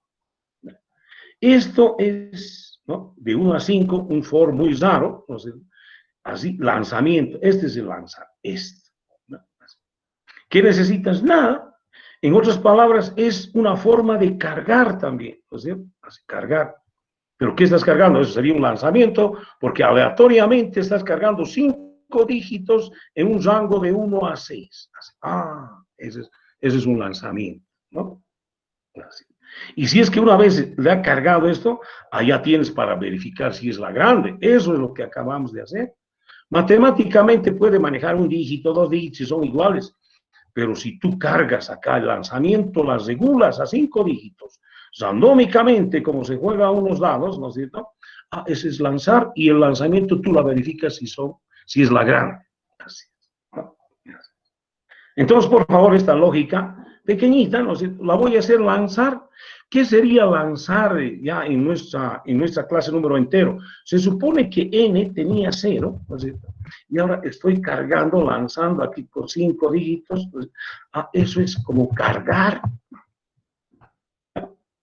Speaker 1: Esto es, ¿no?, de 1 a 5, un for muy raro, ¿no? Así, lanzamiento. Este es el lanzar. ¿No? ¿Qué necesitas? Nada. En otras palabras, es una forma de cargar también, ¿no es cierto? Así, cargar. ¿Pero qué estás cargando? Eso sería un lanzamiento, porque aleatoriamente estás cargando 5 dígitos en un rango de 1 a 6. Ese es un lanzamiento, ¿no? Así. Y si es que una vez le ha cargado esto, allá tienes para verificar si es la grande. Eso es lo que acabamos de hacer. Matemáticamente puede manejar un dígito, 2 dígitos si son iguales, pero si tú cargas acá el lanzamiento, las regulas a 5 dígitos, randómicamente, como se juega a unos dados, ¿no es cierto? Ese es lanzar, y el lanzamiento tú la verificas si es la grande. Así es, ¿no? Entonces, por favor, esta lógica pequeñita, ¿no es cierto?, la voy a hacer lanzar. ¿Qué sería lanzar ya en nuestra clase número entero? Se supone que n tenía 0, ¿no es cierto?, y ahora estoy cargando, lanzando aquí con 5 dígitos. Pues, eso es como cargar.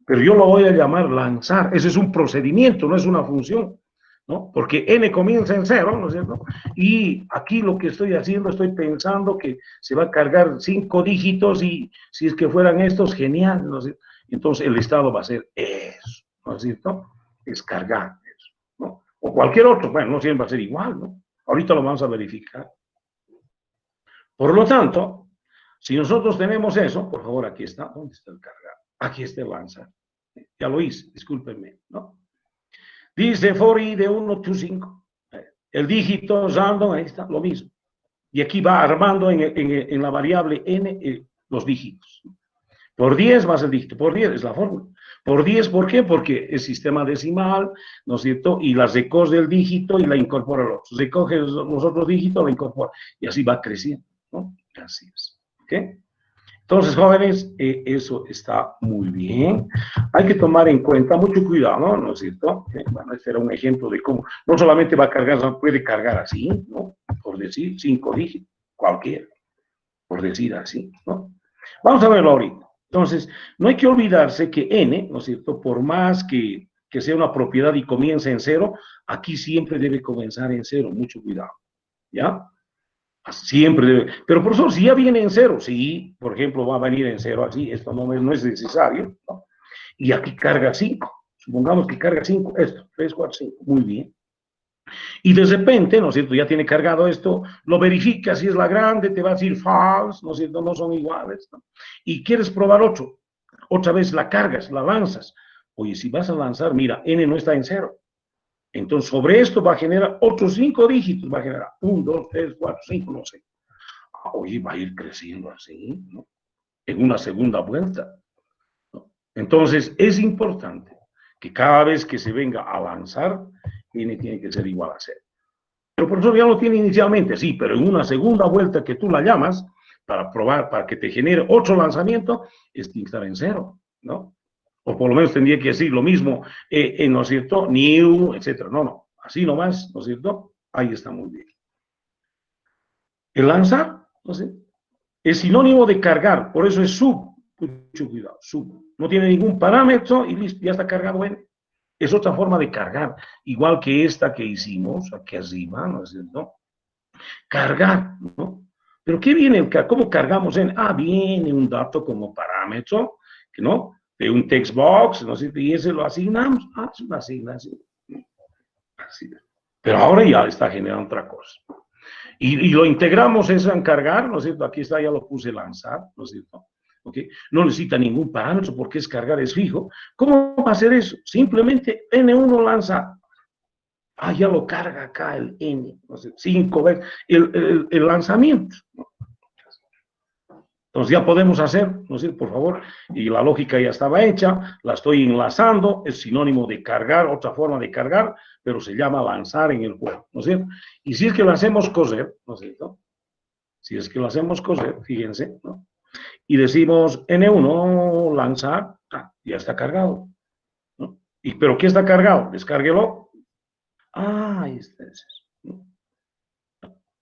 Speaker 1: Pero yo lo voy a llamar lanzar. Ese es un procedimiento, no es una función, ¿no? Porque n comienza en 0, ¿no es cierto? Y aquí lo que estoy haciendo, estoy pensando que se va a cargar 5 dígitos, y si es que fueran estos, genial, ¿no es cierto? Entonces el estado va a ser eso, ¿no es cierto? Es cargar eso, ¿no? O cualquier otro, bueno, no siempre va a ser igual, ¿no? Ahorita lo vamos a verificar. Por lo tanto, si nosotros tenemos eso, por favor, aquí está. ¿Dónde está el cargar? Aquí está el lanzar. Ya lo hice, discúlpenme, ¿no? Dice for i de 1 to 5. El dígito random, ahí está, lo mismo. Y aquí va armando en la variable n los dígitos. Por 10 más el dígito. Por 10 es la fórmula. Por 10, ¿por qué? Porque es sistema decimal, ¿no es cierto? Y la recoge del dígito y la incorpora los otros. Recoge los otros dígitos, la incorpora. Y así va creciendo, ¿no? Así es. ¿Ok? Entonces, jóvenes, eso está muy bien. Hay que tomar en cuenta, mucho cuidado, ¿no es cierto? Bueno, este era un ejemplo de cómo no solamente va a cargar, puede cargar así, ¿no? Por decir, 5 dígitos, cualquiera, por decir así, ¿no? Vamos a verlo ahorita. Entonces, no hay que olvidarse que n, ¿no es cierto?, por más que sea una propiedad y comience en 0, aquí siempre debe comenzar en 0, mucho cuidado, ¿ya? Siempre debe. Pero profesor, si ya viene en 0, sí, por ejemplo, va a venir en 0 así, esto no es necesario, ¿no? Y aquí carga 5, supongamos que carga 5, esto, 3, 4, 5, muy bien. Y de repente, ¿no es cierto?, ya tiene cargado esto, lo verifica, si es la grande, te va a decir false, ¿no es cierto?, no son iguales, ¿no? Y quieres probar 8, otra vez la cargas, la lanzas, oye, si vas a lanzar, mira, n no está en 0. Entonces, sobre esto va a generar otros 5 dígitos, va a generar 1, 2, 3, 4, 5, no sé. Oye, va a ir creciendo así, ¿no? En una segunda vuelta, ¿no? Entonces, es importante que cada vez que se venga a lanzar, n tiene que ser igual a 0. Pero el profesor ya lo tiene inicialmente, sí, pero en una segunda vuelta que tú la llamas, para probar, para que te genere otro lanzamiento, es tiene que estar en 0, ¿no? O por lo menos tendría que decir lo mismo, ¿no es cierto? New, etcétera. No, así nomás, ¿no es cierto? Ahí está muy bien. El lanzar, no sé, es sinónimo de cargar, por eso es sub, mucho cuidado, sub. No tiene ningún parámetro y listo, ya está cargado en. Es otra forma de cargar, igual que esta que hicimos aquí arriba, ¿no es cierto? Cargar, ¿no? Pero ¿qué viene? ¿Cómo cargamos en? Viene un dato como parámetro, ¿no? De un text box, ¿no es cierto? Y ese lo asignamos, es una asignación. Así. Pero ahora ya está generando otra cosa. Y lo integramos eso en cargar, ¿no es cierto? Aquí está, ya lo puse lanzar, ¿no es cierto? ¿Okay? No necesita ningún parámetro porque es cargar, es fijo. ¿Cómo va a hacer eso? Simplemente N1 lanza. Ya lo carga acá el N, no sé, 5 veces el lanzamiento. Entonces ya podemos hacer, ¿no es cierto? Por favor, y la lógica ya estaba hecha, la estoy enlazando, es sinónimo de cargar, otra forma de cargar, pero se llama lanzar en el juego, ¿no es cierto? Y si es que lo hacemos coser, ¿no es cierto? Si es que lo hacemos coser, fíjense, ¿no? Y decimos N1, lanzar, ya está cargado, ¿no? ¿Pero qué está cargado? Descárguelo. Ahí está.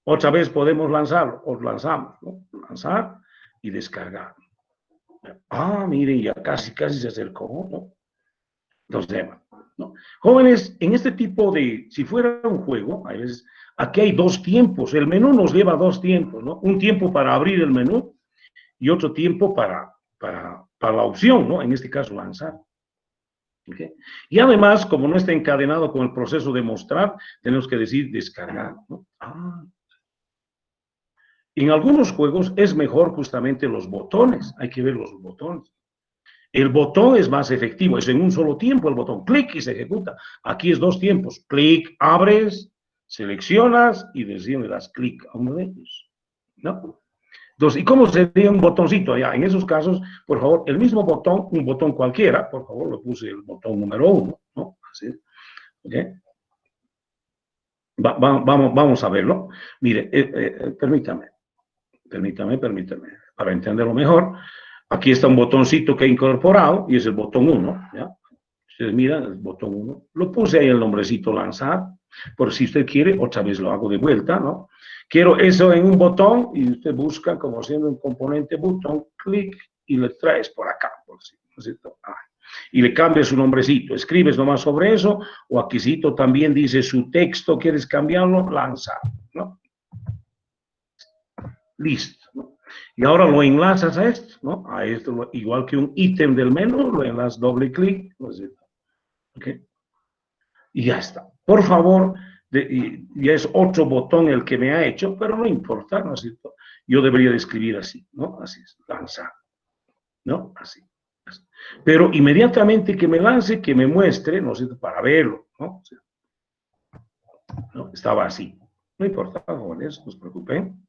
Speaker 1: Otra vez podemos lanzarlo, o lanzamos, ¿no? Lanzar y descargar. Miren, ya casi se acercó, ¿no? Entonces, ¿no? Jóvenes, en este tipo de, si fuera un juego, a veces, aquí hay 2 tiempos, el menú nos lleva 2 tiempos, ¿no? Un tiempo para abrir el menú y otro tiempo para la opción, ¿no? En este caso, lanzar. ¿Okay? Y además, como no está encadenado con el proceso de mostrar, tenemos que decir descargar, ¿no? En algunos juegos es mejor justamente los botones, hay que ver los botones. El botón es más efectivo, es en un solo tiempo el botón, clic y se ejecuta. Aquí es 2 tiempos, clic, abres, seleccionas y recién le das clic a uno de ellos, ¿no? Entonces, ¿y cómo sería un botoncito? Ya, en esos casos, por favor, el mismo botón, un botón cualquiera, por favor, lo puse el botón número 1, ¿no? Así, ¿ok? Vamos a verlo. Mire, permítame, para entenderlo mejor. Aquí está un botoncito que he incorporado y es el botón 1, ¿ya? Ustedes miran el botón 1. Lo puse ahí el nombrecito lanzar, por si usted quiere, otra vez lo hago de vuelta, ¿no? Quiero eso en un botón y usted busca como siendo un componente botón, clic y le traes por acá, por cierto. Y le cambias su nombrecito, escribes nomás sobre eso, o aquícito también dice su texto, quieres cambiarlo, lanzar, ¿no? Listo, ¿no? Y ahora lo enlazas a esto, ¿no? A esto, igual que un ítem del menú, lo enlazas doble clic, ¿no es cierto? ¿Ok? Y ya está. Por favor, ya es otro botón el que me ha hecho, pero no importa, ¿no es cierto? Yo debería de escribir así, ¿no? Así es, lanzar, ¿no? Así. Pero inmediatamente que me lance, que me muestre, ¿no es cierto? Para verlo, ¿no? O sea, ¿no? Estaba así. No importa, jóvenes, no se preocupen.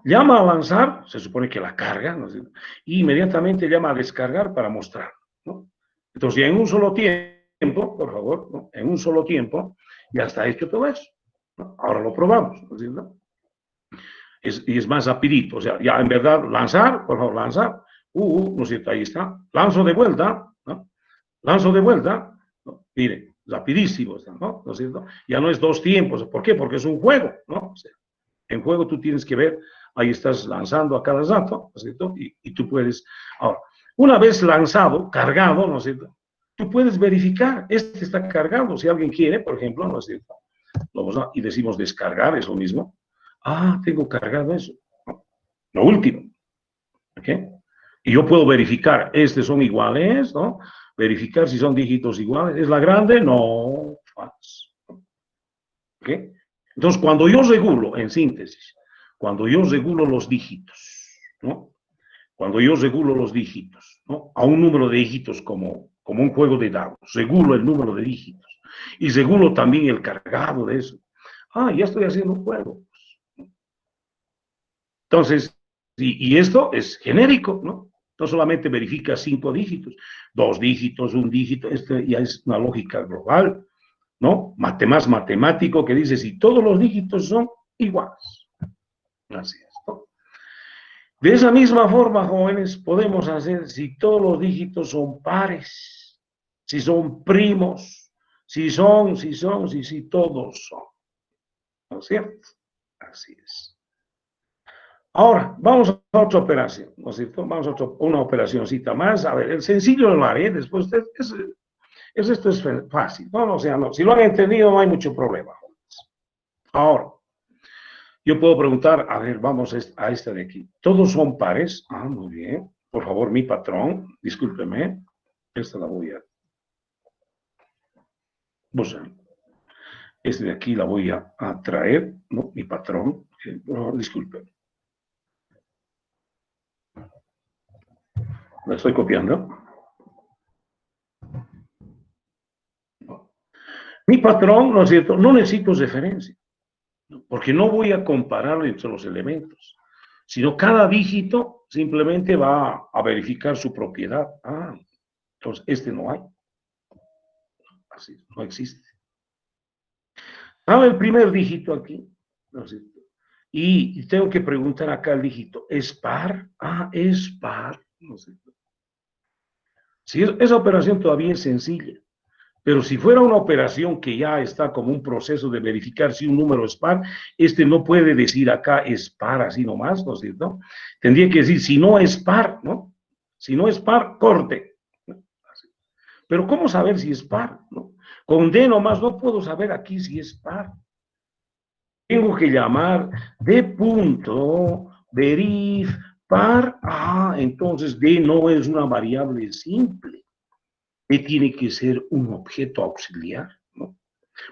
Speaker 1: Llama a lanzar, se supone que la carga, ¿no? Y inmediatamente llama a descargar para mostrar, ¿no? Entonces, ya en un solo tiempo, por favor, ¿no? En un solo tiempo, ya está hecho todo eso, ¿no? Ahora lo probamos, ¿no? Y es más rapidito, o sea, ya en verdad, lanzar, por favor, lanzar, ¿no es cierto? Ahí está, lanzo de vuelta, ¿no? Lanzo de vuelta, ¿no? Mire, rapidísimo, ¿no? ¿No es cierto? Ya no es 2 tiempos, ¿por qué? Porque es un juego, ¿no? O sea, en juego tú tienes que ver, ahí estás lanzando a cada rato, ¿no es cierto? Y tú puedes, ahora, una vez lanzado, cargado, ¿no es cierto? Tú puedes verificar, este está cargado, si alguien quiere, por ejemplo, ¿no es cierto? Y decimos descargar, es lo mismo. Tengo cargado eso. Lo último, ¿ok? Y yo puedo verificar, estos son iguales, ¿no? Verificar si son dígitos iguales. ¿Es la grande? No, falso. ¿Ok? Entonces, cuando yo regulo, en síntesis, cuando yo regulo los dígitos, ¿no? Cuando yo regulo los dígitos, ¿no? A un número de dígitos como un juego de dados. Regulo el número de dígitos. Y regulo también el cargado de eso. Ah, ya estoy haciendo un juego. Entonces, y esto es genérico, ¿no? No solamente verifica 5 dígitos, 2 dígitos, 1 dígito, esto ya es una lógica global, ¿no? Más matemático que dice si todos los dígitos son iguales. Así es, ¿no? De esa misma forma, jóvenes, podemos hacer si todos los dígitos son pares, si son primos, si todos son. ¿No es cierto? Así es. Ahora, vamos a otra operación, ¿no es cierto? Vamos a una operacióncita más. A ver, el sencillo lo haré, después esto es fácil, ¿no? O sea, no, si lo han entendido no hay mucho problema. Ahora, yo puedo preguntar, a ver, vamos a esta de aquí. ¿Todos son pares? Ah, muy bien. Por favor, mi patrón, discúlpeme, esta la voy a... Este de aquí la voy a traer, ¿no? Mi patrón, por favor, discúlpeme. La estoy copiando. Mi patrón, ¿no es cierto? No necesito referencia, porque no voy a compararlo entre los elementos, sino cada dígito simplemente va a verificar su propiedad. Ah, entonces este no hay. Así, no existe. Ah, el primer dígito aquí, ¿no es cierto? Y tengo que preguntar acá el dígito, ¿es par? Ah, es par, ¿no es cierto? Si esa operación todavía es sencilla. Pero si fuera una operación que ya está como un proceso de verificar si un número es par, no puede decir acá es par así nomás, ¿no es cierto? Tendría que decir si no es par, ¿no? Si no es par, corte. Pero ¿cómo saber si es par, no? Con D nomás no puedo saber aquí si es par. Tengo que llamar D punto verif par. Ah, entonces D no es una variable simple. D tiene que ser un objeto auxiliar, ¿no?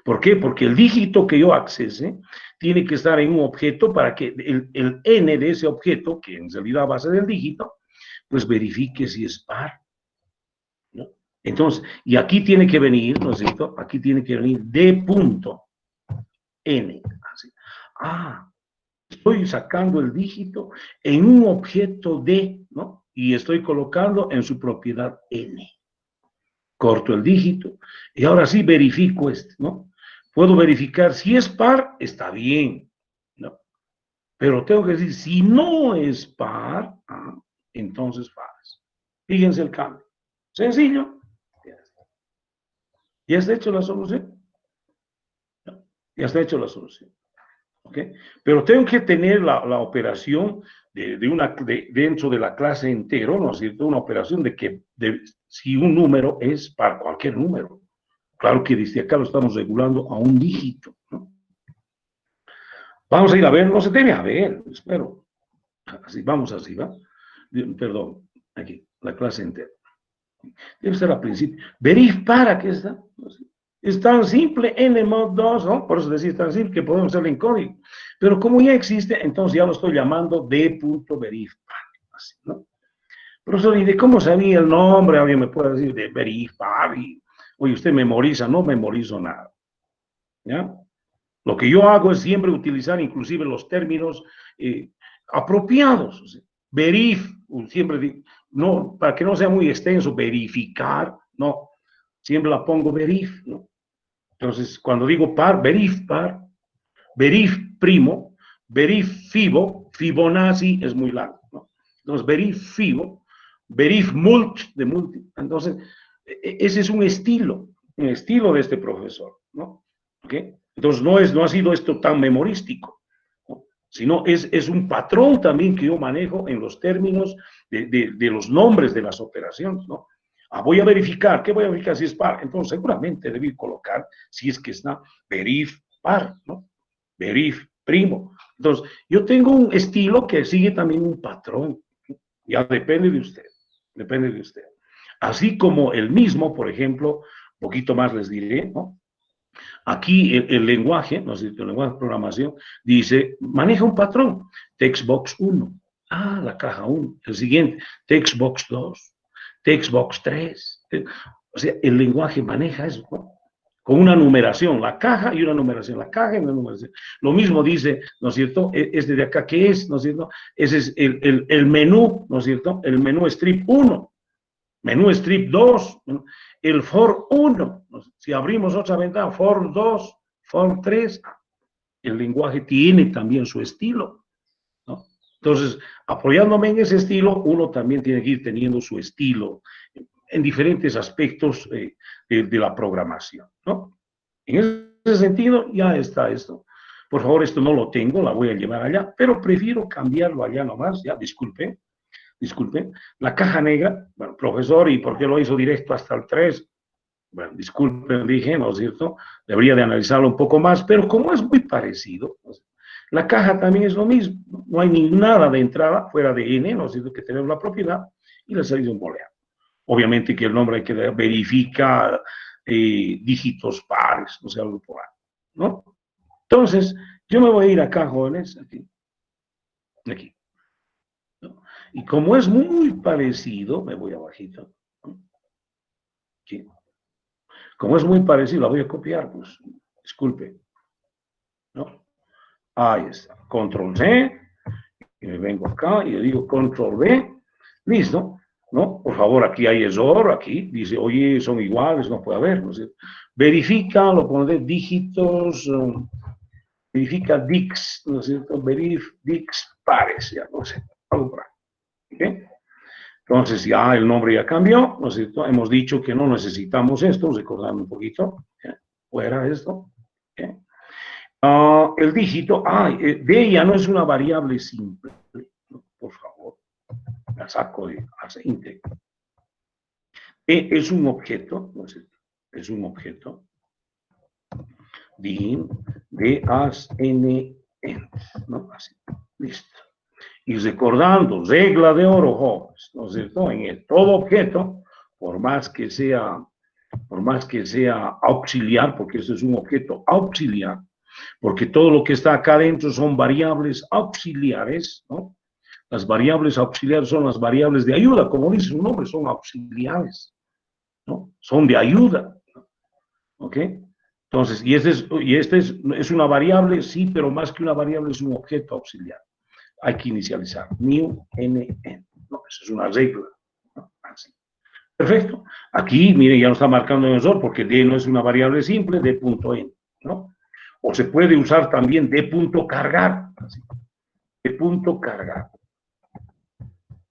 Speaker 1: ¿Por qué? Porque el dígito que yo accese tiene que estar en un objeto para que el n de ese objeto, que en realidad va a ser el dígito, pues verifique si es par, ¿no? Entonces, y aquí tiene que venir, ¿no es cierto? Aquí tiene que venir d punto n. Así. Ah, estoy sacando el dígito en un objeto d, ¿no? Y estoy colocando en su propiedad n. Corto el dígito y ahora sí verifico ¿no? Puedo verificar si es par, está bien, ¿no? Pero tengo que decir, si no es par, entonces pares. Fíjense el cambio. Sencillo. ¿Ya está hecho la solución? No, ya está hecho la solución. ¿Ok? Pero tengo que tener la operación dentro de la clase entero, ¿no es cierto? Una operación si un número es par cualquier número. Claro que desde acá lo estamos regulando a un dígito, ¿no? Vamos a ir a ver, no se debe a ver, espero. Así, vamos así, ¿va? Perdón, aquí, la clase entera. Debe ser al principio. Verif para, ¿qué está? Es tan simple, n mod 2, ¿no? Por eso decía tan simple que podemos hacerlo en código. Pero como ya existe, entonces ya lo estoy llamando d.verif para, así, ¿no? Profesor, ¿y de cómo sabía el nombre? Alguien me puede decir de verif para. Oye, usted memoriza, no memorizo nada. ¿Ya? Lo que yo hago es siempre utilizar inclusive los términos apropiados. O sea, verif, siempre digo, no, para que no sea muy extenso, verificar, no, siempre la pongo verif, ¿no? Entonces, cuando digo par, verif primo, verif fibo, Fibonacci es muy largo, ¿no? Entonces, verif fibo, verif de multi. Entonces, ese es un estilo de este profesor, ¿no? ¿Ok? Entonces, no ha sido esto tan memorístico, ¿no? Sino es un patrón también que yo manejo en los términos de los nombres de las operaciones, ¿no? Voy a verificar, ¿qué voy a verificar si es par? Entonces, seguramente debí colocar, si es que está, verif par, ¿no? Verif primo. Entonces, yo tengo un estilo que sigue también un patrón, ¿no? Ya depende de usted, depende de usted. Así como el mismo, por ejemplo, un poquito más les diré, ¿no? Aquí el lenguaje, ¿no es cierto? El lenguaje de programación dice, maneja un patrón, textbox 1. La caja 1. El siguiente, textbox 2. Textbox 3. O sea, el lenguaje maneja eso, ¿no? Con una numeración, la caja y una numeración, la caja y una numeración. Lo mismo dice, ¿no es cierto? Este de acá, ¿qué es? ¿No es cierto? Ese es el menú, ¿no es cierto? El menú strip 1, menú strip 2, el for 1. Si abrimos otra ventana, for 2, for 3, el lenguaje tiene también su estilo, ¿no? Entonces, apoyándome en ese estilo, uno también tiene que ir teniendo su estilo en diferentes aspectos de la programación, ¿no? En ese sentido, ya está esto. Por favor, esto no lo tengo, la voy a llevar allá, pero prefiero cambiarlo allá nomás, ya, disculpe. La caja negra, bueno, profesor, ¿y por qué lo hizo directo hasta el 3? Bueno, disculpen, dije, ¿no es cierto? Debería de analizarlo un poco más, pero como es muy parecido, la caja también es lo mismo, no hay nada de entrada fuera de N, ¿no es cierto? Que tenemos la propiedad y la salida un booleano. Obviamente que el nombre hay que verificar dígitos pares, o sea, algo por ahí, ¿no? Entonces, yo me voy a ir acá, jóvenes, aquí. ¿No? Y como es muy parecido, me voy abajito, ¿no? Aquí. Como es muy parecido, la voy a copiar, pues, disculpe, ¿no? Ahí está, control C, y me vengo acá y le digo control V, listo, ¿no? Por favor, aquí hay error, aquí dice, oye, son iguales, no puede haber, ¿no es cierto? Verifica, lo pone dígitos, verifica dix, ¿no es cierto? Verif dix pares, ya no sé, algo por ahí, ¿ok? Entonces ya el nombre ya cambió, ¿no es cierto? Hemos dicho que no necesitamos esto, recordando un poquito, ¿okay? Fuera esto, ¿okay? El dígito, D ya no es una variable simple, ¿no? Por favor, la saco de hace íntegro. E es un objeto, ¿no es cierto? Es un objeto. Din, D, as, N, N, ¿no? Así, listo. Y recordando, regla de oro, jóvenes, ¿no es cierto? En todo objeto, por más que sea auxiliar, porque esto es un objeto auxiliar, porque todo lo que está acá adentro son variables auxiliares, ¿no? Las variables auxiliares son las variables de ayuda, como dice su nombre, son auxiliares, ¿no? Son de ayuda, ¿ok? Entonces, este es una variable, sí, pero más que una variable es un objeto auxiliar. Hay que inicializar, new, n, n, ¿no? Esa es una regla, ¿no? Así. Perfecto. Aquí, miren, ya nos está marcando el error porque D no es una variable simple, D.n, ¿no? O se puede usar también D.cargar, así. D.cargar.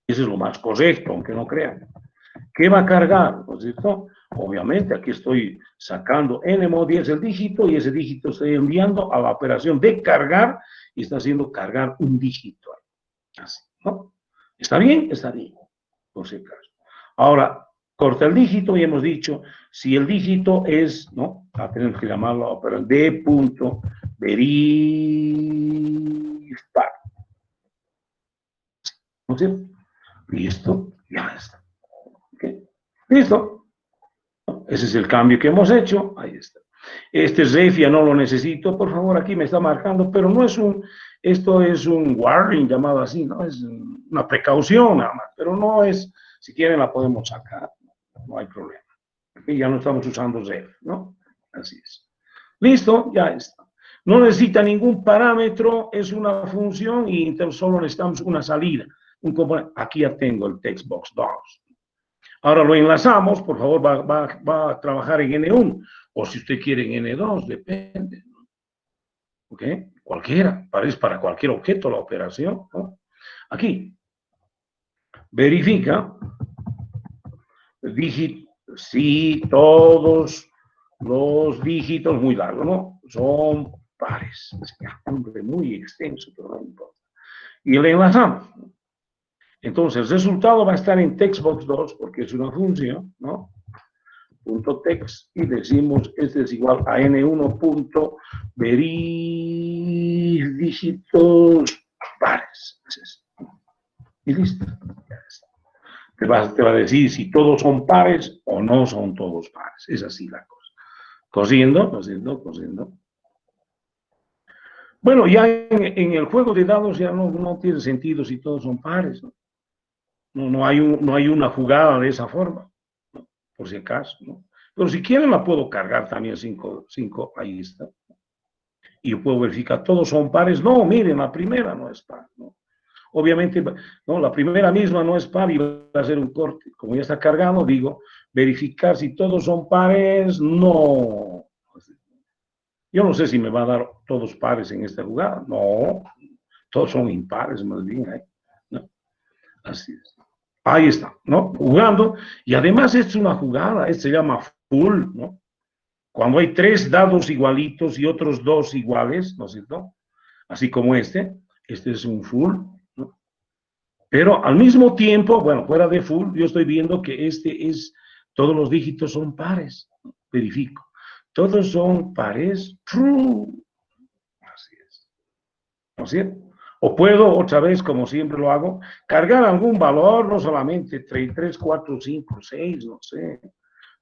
Speaker 1: Eso es lo más correcto, aunque no crean. ¿Qué va a cargar? ¿No es cierto? Obviamente, aquí estoy sacando n mod 10 el dígito y ese dígito estoy enviando a la operación de cargar y está haciendo cargar un dígito. Así, ¿no? ¿Está bien? Está bien, por si acaso. Ahora, corta el dígito y hemos dicho, si el dígito es, ¿no? Tenemos que llamarlo a operación d.verifar. ¿No es cierto? Listo, ya está. ¿Okay? Listo. Ese es el cambio que hemos hecho. Ahí está. Este ref ya no lo necesito. Por favor, aquí me está marcando, pero no es esto es un warning llamado así, ¿no? Es una precaución nada más, pero no es, si quieren la podemos sacar, no hay problema. Aquí ya no estamos usando ref, ¿no? Así es. Listo, ya está. No necesita ningún parámetro, es una función y entonces solo necesitamos una salida. Un componente. Aquí ya tengo el textbox 2. Ahora lo enlazamos, por favor, va a trabajar en N1, o si usted quiere en N2, depende. ¿Ok? Cualquiera, parece para cualquier objeto la operación, ¿no? Aquí, verifica, si todos los dígitos, muy largos, ¿no? Son pares. Es un nombre muy extenso, pero no importa. Y le enlazamos. Entonces, el resultado va a estar en textbox 2, porque es una función, ¿no? Punto text, y decimos, este es igual a n1.verif dígitos pares. Y listo. Te va a decir si todos son pares o no son todos pares. Es así la cosa. Cosiendo. Bueno, ya en el juego de dados ya no tiene sentido si todos son pares, ¿no? No hay una jugada de esa forma, ¿no? Por si acaso, ¿no? Pero si quieren la puedo cargar también 5, ahí está. Y yo puedo verificar, todos son pares. No, miren, la primera no es par, ¿no? Obviamente, no, la primera misma no es par y va a hacer un corte. Como ya está cargado, digo, verificar si todos son pares, no. Yo no sé si me va a dar todos pares en esta jugada. No, todos son impares más bien, ¿eh? ¿No? Así es. Ahí está, ¿no? Jugando. Y además es una jugada, esto se llama full, ¿no? Cuando hay 3 dados igualitos y otros 2 iguales, ¿no es cierto? Así como este es un full, ¿no? Pero al mismo tiempo, bueno, fuera de full, yo estoy viendo que todos los dígitos son pares, ¿no? Verifico. Todos son pares, true. Así es. ¿No es cierto? O puedo, otra vez, como siempre lo hago, cargar algún valor, no solamente 3, 4, 5, 6, no sé.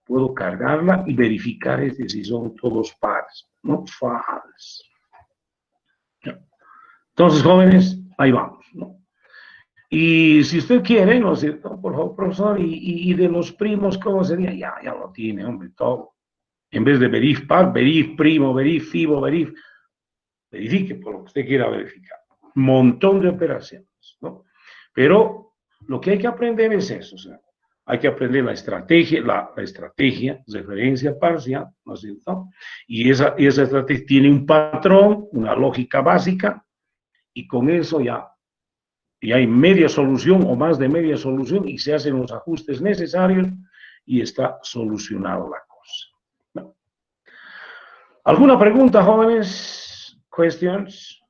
Speaker 1: Puedo cargarla y verificar si son todos pares, no false. Entonces, jóvenes, ahí vamos, ¿no? Y si usted quiere, ¿no es cierto? Por favor, profesor, y de los primos, ¿cómo sería? Ya lo tiene, hombre, todo. En vez de verif par, verif primo, verif fibo, verifique por lo que usted quiera verificar. Montón de operaciones, ¿no? Pero lo que hay que aprender es eso, o sea, hay que aprender la estrategia, referencia parcial, ¿no es cierto? Y esa estrategia tiene un patrón, una lógica básica, y con eso ya hay media solución o más de media solución y se hacen los ajustes necesarios y está solucionada la cosa, ¿no? ¿Alguna pregunta, jóvenes? ¿Questions?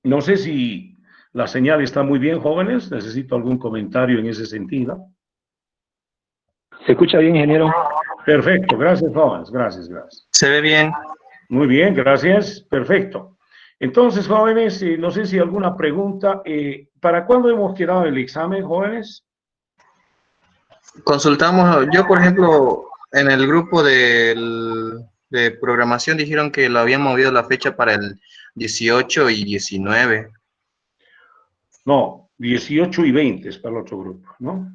Speaker 1: No sé si la señal está muy bien, jóvenes. Necesito algún comentario en ese sentido.
Speaker 2: ¿Se escucha bien, ingeniero?
Speaker 1: Perfecto, gracias, jóvenes. Gracias.
Speaker 3: Se ve bien.
Speaker 1: Muy bien, gracias. Perfecto. Entonces, jóvenes, no sé si alguna pregunta. ¿Para cuándo hemos quedado el examen, jóvenes?
Speaker 3: Consultamos, yo por ejemplo, en el grupo de programación dijeron que lo habían movido la fecha para el 18 y 19.
Speaker 1: No, 18 y 20 es para el otro grupo, ¿no?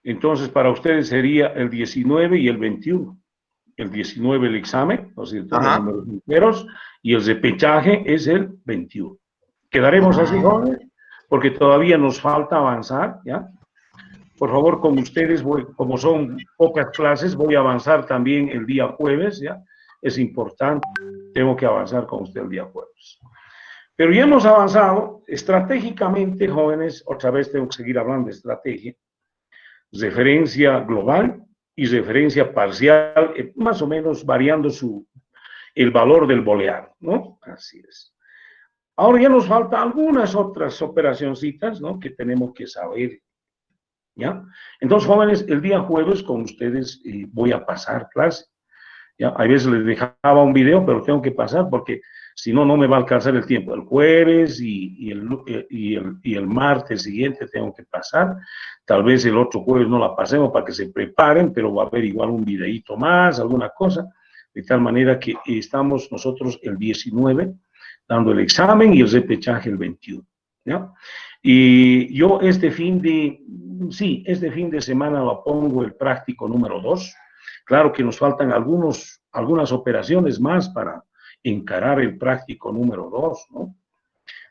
Speaker 1: Entonces, para ustedes sería el 19 y el 21. El 19 el examen, ¿no es cierto? De números enteros, y el repechaje es el 21. ¿Quedaremos así, jóvenes? Porque todavía nos falta avanzar, ¿ya? Por favor, con ustedes, como son pocas clases, voy a avanzar también el día jueves, ¿ya? Es importante, tengo que avanzar con usted el día jueves. Pero ya hemos avanzado estratégicamente, jóvenes, otra vez tengo que seguir hablando de estrategia, referencia global y referencia parcial, más o menos variando el valor del booleano, ¿no? Así es. Ahora ya nos falta algunas otras operacioncitas, ¿no? Que tenemos que saber, ¿ya? Entonces, jóvenes, el día jueves con ustedes voy a pasar clase, ¿ya? A veces les dejaba un video, pero tengo que pasar porque si no, no me va a alcanzar el tiempo. El jueves y el martes siguiente tengo que pasar. Tal vez el otro jueves no la pasemos para que se preparen, pero va a haber igual un videíto más, alguna cosa, de tal manera que estamos nosotros el 19 dando el examen y el repechaje el 21, ¿ya? Y yo este fin de semana lo pongo el práctico número 2. Claro que nos faltan algunas operaciones más para encarar el práctico número 2, ¿no?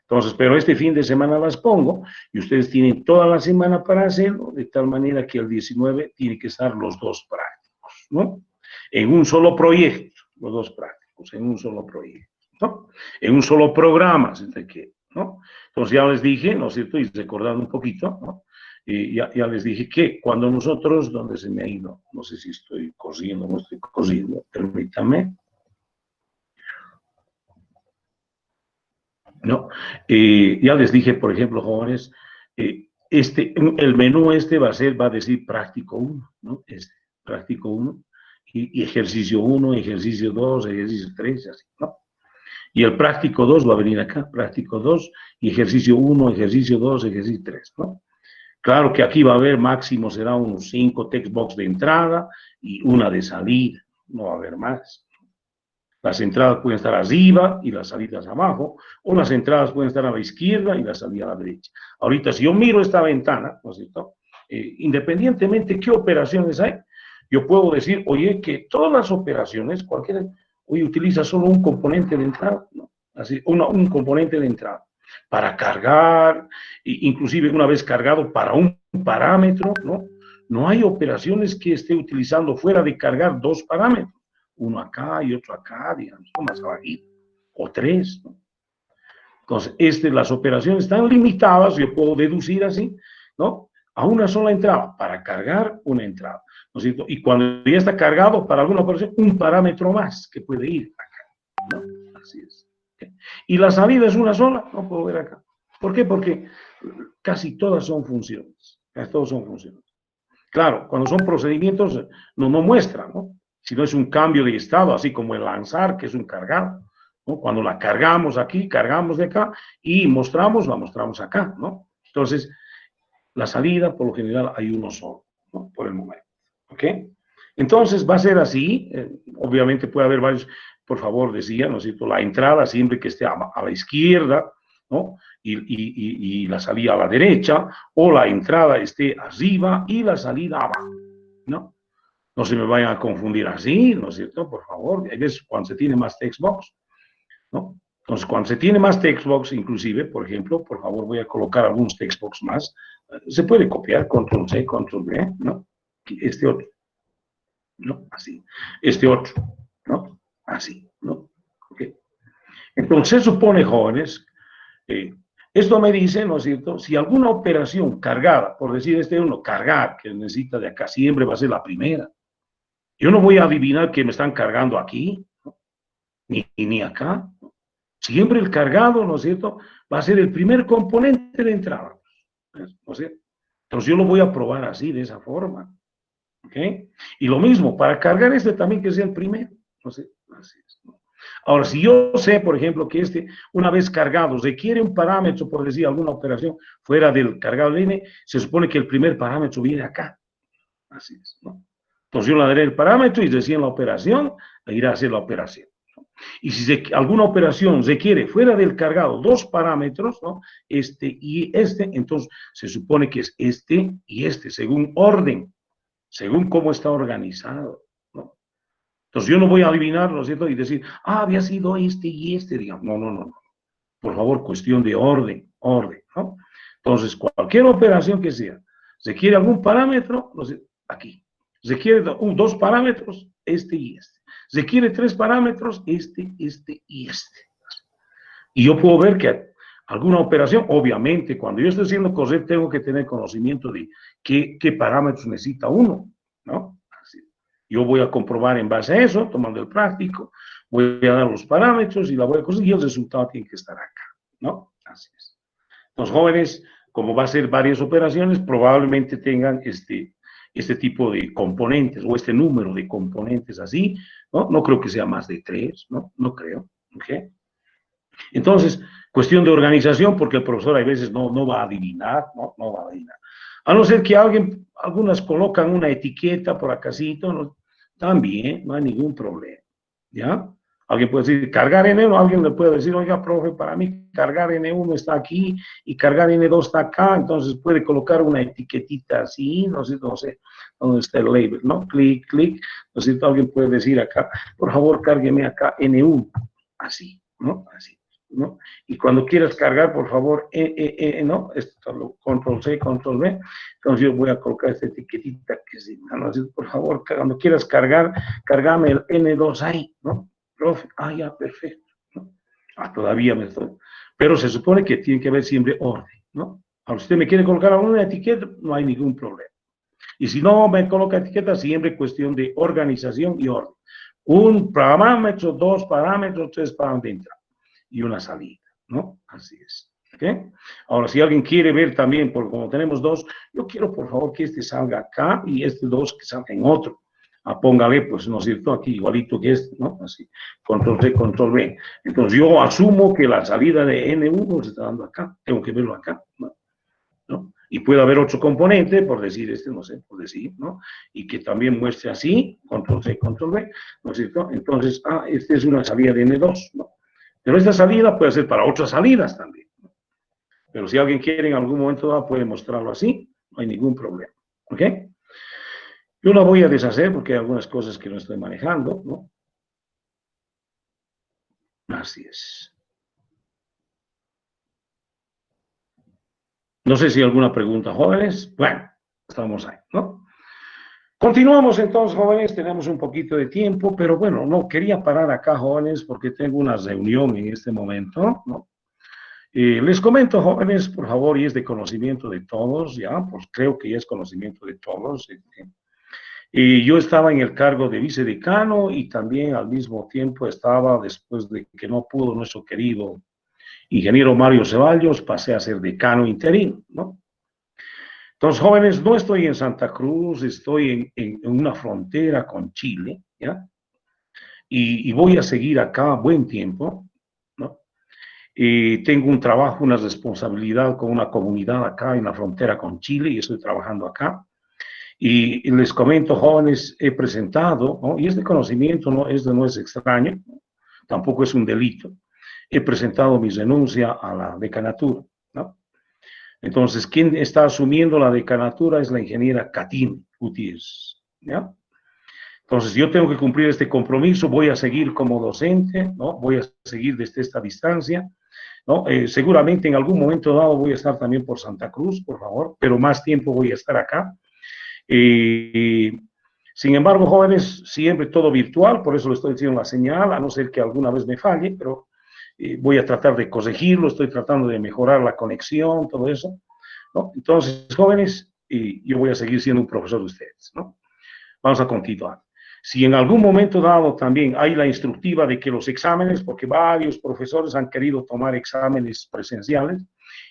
Speaker 1: Entonces, pero este fin de semana las pongo y ustedes tienen toda la semana para hacerlo, de tal manera que el 19 tiene que estar los 2 prácticos, ¿no? En un solo proyecto, los 2 prácticos, en un solo proyecto, ¿no? En un solo programa, si usted quiere, ¿no? Entonces ya les dije, ¿no es cierto? Y recordando un poquito, ¿no? Ya les dije que cuando nosotros, ¿dónde se me ha ido? No sé si estoy cosiendo o no estoy cosiendo, permítame. ¿No? Ya les dije, por ejemplo, jóvenes, el menú va a decir práctico 1, ¿no? Práctico 1, y ejercicio 1, ejercicio 2, ejercicio 3, así, ¿no? Y el práctico 2 va a venir acá, práctico 2, y ejercicio 1, ejercicio 2, ejercicio 3, ¿no? Claro que aquí va a haber máximo, será unos 5 textbox de entrada y una de salida, no va a haber más. Las entradas pueden estar arriba y las salidas abajo, o las entradas pueden estar a la izquierda y la salida a la derecha. Ahorita, si yo miro esta ventana, ¿no es cierto? Independientemente qué operaciones hay, yo puedo decir, oye, que todas las operaciones, cualquiera, oye, utiliza solo un componente de entrada, ¿no? Así, un componente de entrada para cargar, inclusive una vez cargado para un parámetro, ¿no? No hay operaciones que esté utilizando fuera de cargar dos parámetros, uno acá y otro acá, digamos, más abajito, o tres, ¿no? Entonces, las operaciones están limitadas, yo puedo deducir así, ¿no? A una sola entrada, para cargar una entrada, ¿no es cierto? Y cuando ya está cargado para alguna operación, un parámetro más que puede ir acá, ¿no? Así es. ¿Okay? Y la salida es una sola, no puedo ver acá. ¿Por qué? Porque casi todas son funciones, casi todas son funciones. Claro, cuando son procedimientos no muestran, ¿no? Si no es un cambio de estado, así como el lanzar, que es un cargado, ¿no? Cuando la cargamos aquí, cargamos de acá y mostramos, la mostramos acá, ¿no? Entonces, la salida, por lo general, hay uno solo, ¿no? Por el momento, ¿ok? Entonces, va a ser así, obviamente puede haber varios, por favor, decía, ¿no es cierto? La entrada siempre que esté a la izquierda, ¿no? Y la salida a la derecha, o la entrada esté arriba y la salida abajo, ¿no? No se me vayan a confundir así, ¿no es cierto? Por favor, hay veces cuando se tiene más textbox, ¿no? Entonces, cuando se tiene más textbox, inclusive, por ejemplo, por favor, voy a colocar algunos textbox más, se puede copiar, control C, control V, ¿no? Este otro, ¿no? Así. Este otro, ¿no? Así, ¿no? ¿Ok? Entonces, se supone, jóvenes, esto me dice, ¿no es cierto? Si alguna operación cargada, por decir uno, cargar, que necesita de acá, siempre va a ser la primera. Yo no voy a adivinar que me están cargando aquí, ¿no? ni acá. Siempre el cargado, ¿no es cierto? Va a ser el primer componente de entrada, ¿no es cierto? Entonces yo lo voy a probar así, de esa forma, ¿ok? Y lo mismo, para cargar también que sea el primero, no sé, así es, ¿no? Ahora, si yo sé, por ejemplo, que una vez cargado, requiere un parámetro, por decir, alguna operación fuera del cargado N, se supone que el primer parámetro viene acá, así es, ¿no? Entonces yo le daré el parámetro y recién la operación, le irá a hacer la operación. Y si alguna operación requiere fuera del cargado dos parámetros, ¿no? Y entonces se supone que es este y este, según orden, según cómo está organizado, ¿no? Entonces yo no voy a adivinar, ¿no es cierto? Y decir, había sido este y este, digamos. No. Por favor, cuestión de orden, ¿no? Entonces, cualquier operación que sea, requiere algún parámetro, no sé, aquí. Requiere dos parámetros, este y este. Requiere tres parámetros, este y este. Y yo puedo ver que alguna operación, obviamente, cuando yo estoy haciendo correr, tengo que tener conocimiento de qué parámetros necesita uno, ¿no? Así. Yo voy a comprobar en base a eso, tomando el práctico, voy a dar los parámetros y la voy a conseguir y el resultado tiene que estar acá, ¿no? Así es. Los jóvenes, como va a ser varias operaciones, probablemente tengan este tipo de componentes o este número de componentes así, ¿no? No creo que sea más de 3, ¿no? No creo, ¿ok? Entonces, cuestión de organización, porque el profesor a veces no va a adivinar, no va a adivinar. A no ser que algunas colocan una etiqueta por acácito, ¿no? También no hay ningún problema, ¿ya? Alguien puede decir, cargar N1, alguien le puede decir, oiga, profe, para mí cargar N1 está aquí y cargar N2 está acá, entonces puede colocar una etiquetita así, no sé, dónde está el label, ¿no? Clic, no sé, alguien puede decir acá, por favor, cárgueme acá N1, así, ¿no? Así, ¿no? Y cuando quieras cargar, por favor, ¿no? Esto, control C, control V, entonces yo voy a colocar esta etiquetita que sí, ¿no? Así, por favor, cuando quieras cargar, cargame el N2 ahí, ¿no? Profe, ya, perfecto, ¿no? Todavía me estoy. Pero se supone que tiene que haber siempre orden, ¿no? Ahora, si usted me quiere colocar alguna etiqueta, no hay ningún problema. Y si no me coloca etiqueta, siempre cuestión de organización y orden. Un parámetro, dos parámetros, tres parámetros de entrada y una salida, ¿no? Así es. ¿Okay? Ahora, si alguien quiere ver también, porque como tenemos dos, yo quiero, por favor, que este salga acá y dos que salga en otro. Póngale, pues, ¿no es cierto? Aquí igualito que este, ¿no? Así, control C, control V. Entonces, yo asumo que la salida de N1 se está dando acá. Tengo que verlo acá, ¿no? Y puede haber otro componente, por decir no sé, por decir, ¿no? Y que también muestre así, control C, control V, ¿no es cierto? Entonces, esta es una salida de N2, ¿no? Pero esta salida puede ser para otras salidas también, ¿no? Pero si alguien quiere en algún momento dado, puede mostrarlo así, no hay ningún problema, ¿ok? Yo la voy a deshacer porque hay algunas cosas que no estoy manejando, ¿no? Así es. No sé si hay alguna pregunta, jóvenes. Bueno, estamos ahí, ¿no? Continuamos entonces, jóvenes, tenemos un poquito de tiempo, pero bueno, no quería parar acá, jóvenes, porque tengo una reunión en este momento, ¿no? Les comento, jóvenes, por favor, y es de conocimiento de todos, ya, pues creo que ya es conocimiento de todos. Y yo estaba en el cargo de vicedecano y también al mismo tiempo estaba, después de que no pudo nuestro querido ingeniero Mario Ceballos, pasé a ser decano interino, ¿no? Entonces, jóvenes, no estoy en Santa Cruz, estoy en una frontera con Chile, ¿ya? Y voy a seguir acá buen tiempo, ¿no? Tengo un trabajo, una responsabilidad con una comunidad acá en la frontera con Chile y estoy trabajando acá. Y les comento, jóvenes, he presentado, ¿no? Y este conocimiento no es extraño, tampoco es un delito. He presentado mi renuncia a la decanatura, ¿no? Entonces, quien está asumiendo la decanatura es la ingeniera Katin Gutiérrez, ¿ya? Entonces, yo tengo que cumplir este compromiso, voy a seguir como docente, ¿no? Voy a seguir desde esta distancia, ¿no? Seguramente en algún momento dado voy a estar también por Santa Cruz, por favor, pero más tiempo voy a estar acá. Sin embargo, jóvenes, siempre todo virtual, por eso le estoy diciendo la señal, a no ser que alguna vez me falle, pero voy a tratar de corregirlo, estoy tratando de mejorar la conexión, todo eso, ¿no? Entonces, jóvenes, yo voy a seguir siendo un profesor de ustedes, ¿no? Vamos a continuar. Si en algún momento dado también hay la instructiva de que los exámenes, porque varios profesores han querido tomar exámenes presenciales,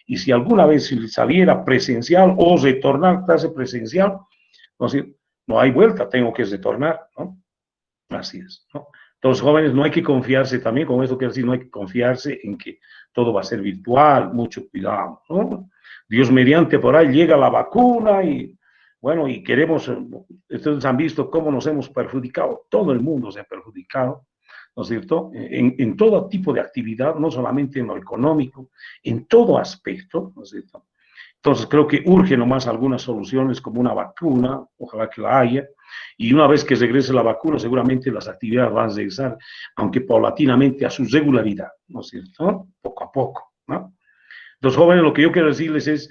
Speaker 1: y si alguna vez saliera presencial o retornar a clase presencial, no hay vuelta, tengo que retornar, ¿no? Así es, ¿no? Entonces, jóvenes, no hay que confiarse también, con esto quiero decir, no hay que confiarse en que todo va a ser virtual, mucho cuidado, ¿no? Dios mediante por ahí llega la vacuna y, bueno, y queremos, ustedes han visto cómo nos hemos perjudicado, todo el mundo se ha perjudicado, ¿no es cierto? En todo tipo de actividad, no solamente en lo económico, en todo aspecto, ¿no es cierto? Entonces creo que urge nomás algunas soluciones como una vacuna, ojalá que la haya, y una vez que regrese la vacuna seguramente las actividades van a regresar, aunque paulatinamente a su regularidad, ¿no es cierto? Poco a poco, ¿no? Los jóvenes lo que yo quiero decirles es,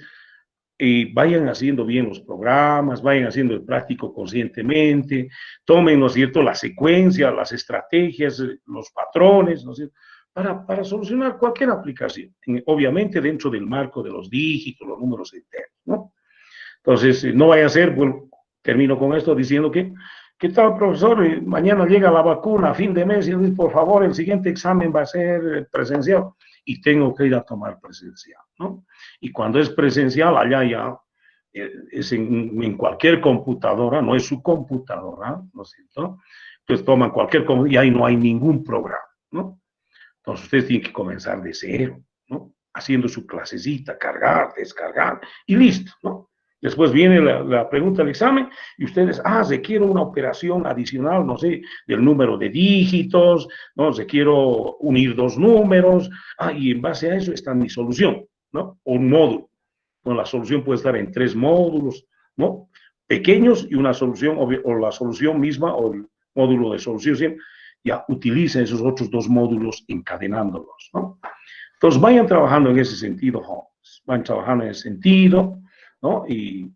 Speaker 1: vayan haciendo bien los programas, vayan haciendo el práctico conscientemente, tomen, ¿no es cierto?, la secuencia, las estrategias, los patrones, ¿no es cierto?, para solucionar cualquier aplicación, obviamente dentro del marco de los dígitos, los números enteros, ¿no? Entonces, no vaya a ser, bueno, termino con esto diciendo que, ¿qué tal, profesor? Mañana llega la vacuna a fin de mes y dice, por favor, el siguiente examen va a ser presencial y tengo que ir a tomar presencial, ¿no? Y cuando es presencial, allá ya es en cualquier computadora, no es su computadora, ¿no es cierto? Entonces toman cualquier y ahí no hay ningún programa, ¿no? Entonces ustedes tienen que comenzar de cero, ¿no? Haciendo su clasecita, cargar, descargar y listo, ¿no? Después viene la pregunta del examen y ustedes, requiero una operación adicional, no sé, del número de dígitos, no, requiero unir dos números, y en base a eso está mi solución, ¿no? O un módulo. Bueno, la solución puede estar en 3 módulos, ¿no? Pequeños y una solución, o la solución misma, o el módulo de solución, ya utilicen esos otros 2 módulos encadenándolos, ¿no? Entonces, vayan trabajando en ese sentido, jóvenes. Vayan trabajando en ese sentido, ¿no? Y,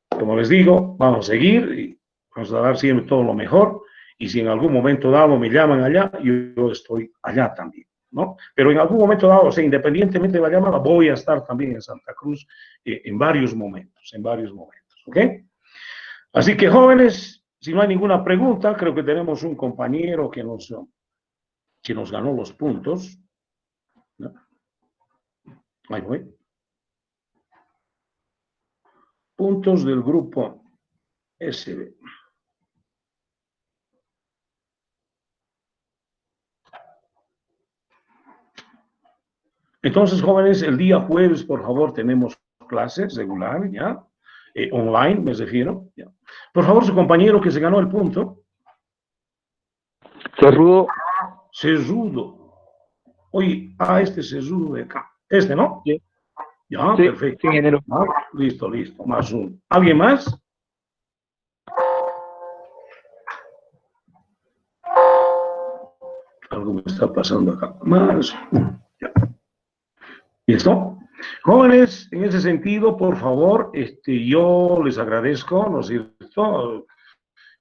Speaker 1: como les digo, vamos a seguir y vamos a dar siempre todo lo mejor. Y si en algún momento dado me llaman allá, yo estoy allá también, ¿no? Pero en algún momento dado, o sea, independientemente de la llamada, voy a estar también en Santa Cruz en varios momentos, ¿ok? Así que, jóvenes, si no hay ninguna pregunta, creo que tenemos un compañero que nos ganó los puntos, ¿no? Ahí voy. Puntos del grupo SB. Entonces, jóvenes, el día jueves, por favor, tenemos clases regulares, ¿ya? Online, me refiero, ¿ya? Por favor, su compañero que se ganó el punto.
Speaker 2: Cerrudo.
Speaker 1: Cerrudo. Oye, este Cerrudo de acá. Este, ¿no?
Speaker 2: Sí.
Speaker 1: Ya,
Speaker 2: Sí,
Speaker 1: perfecto.
Speaker 2: sí, ingeniero.
Speaker 1: Ah, listo, más uno. ¿Alguien más? Algo me está pasando acá. Más uno. Ya. ¿Listo? Jóvenes, en ese sentido, por favor, yo les agradezco, ¿no es cierto?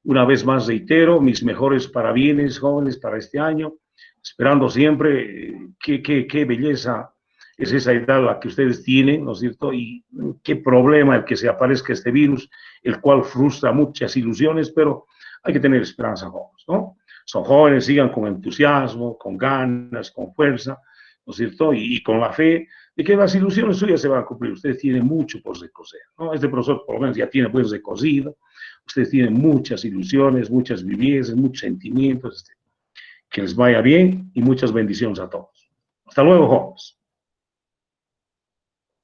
Speaker 1: Una vez más reitero, mis mejores parabienes, jóvenes, para este año, esperando siempre qué belleza es esa edad la que ustedes tienen, ¿no es cierto? Y qué problema el que se aparezca este virus, el cual frustra muchas ilusiones, pero hay que tener esperanza, jóvenes, ¿no? Son jóvenes, sigan con entusiasmo, con ganas, con fuerza, ¿no es cierto? Y con la fe de que las ilusiones suyas se van a cumplir. Ustedes tienen mucho por recoger, ¿no? Este profesor por lo menos ya tiene pues recogido. Ustedes tienen muchas ilusiones, muchas vivencias, muchos sentimientos. Que les vaya bien y muchas bendiciones a todos. Hasta luego, jóvenes.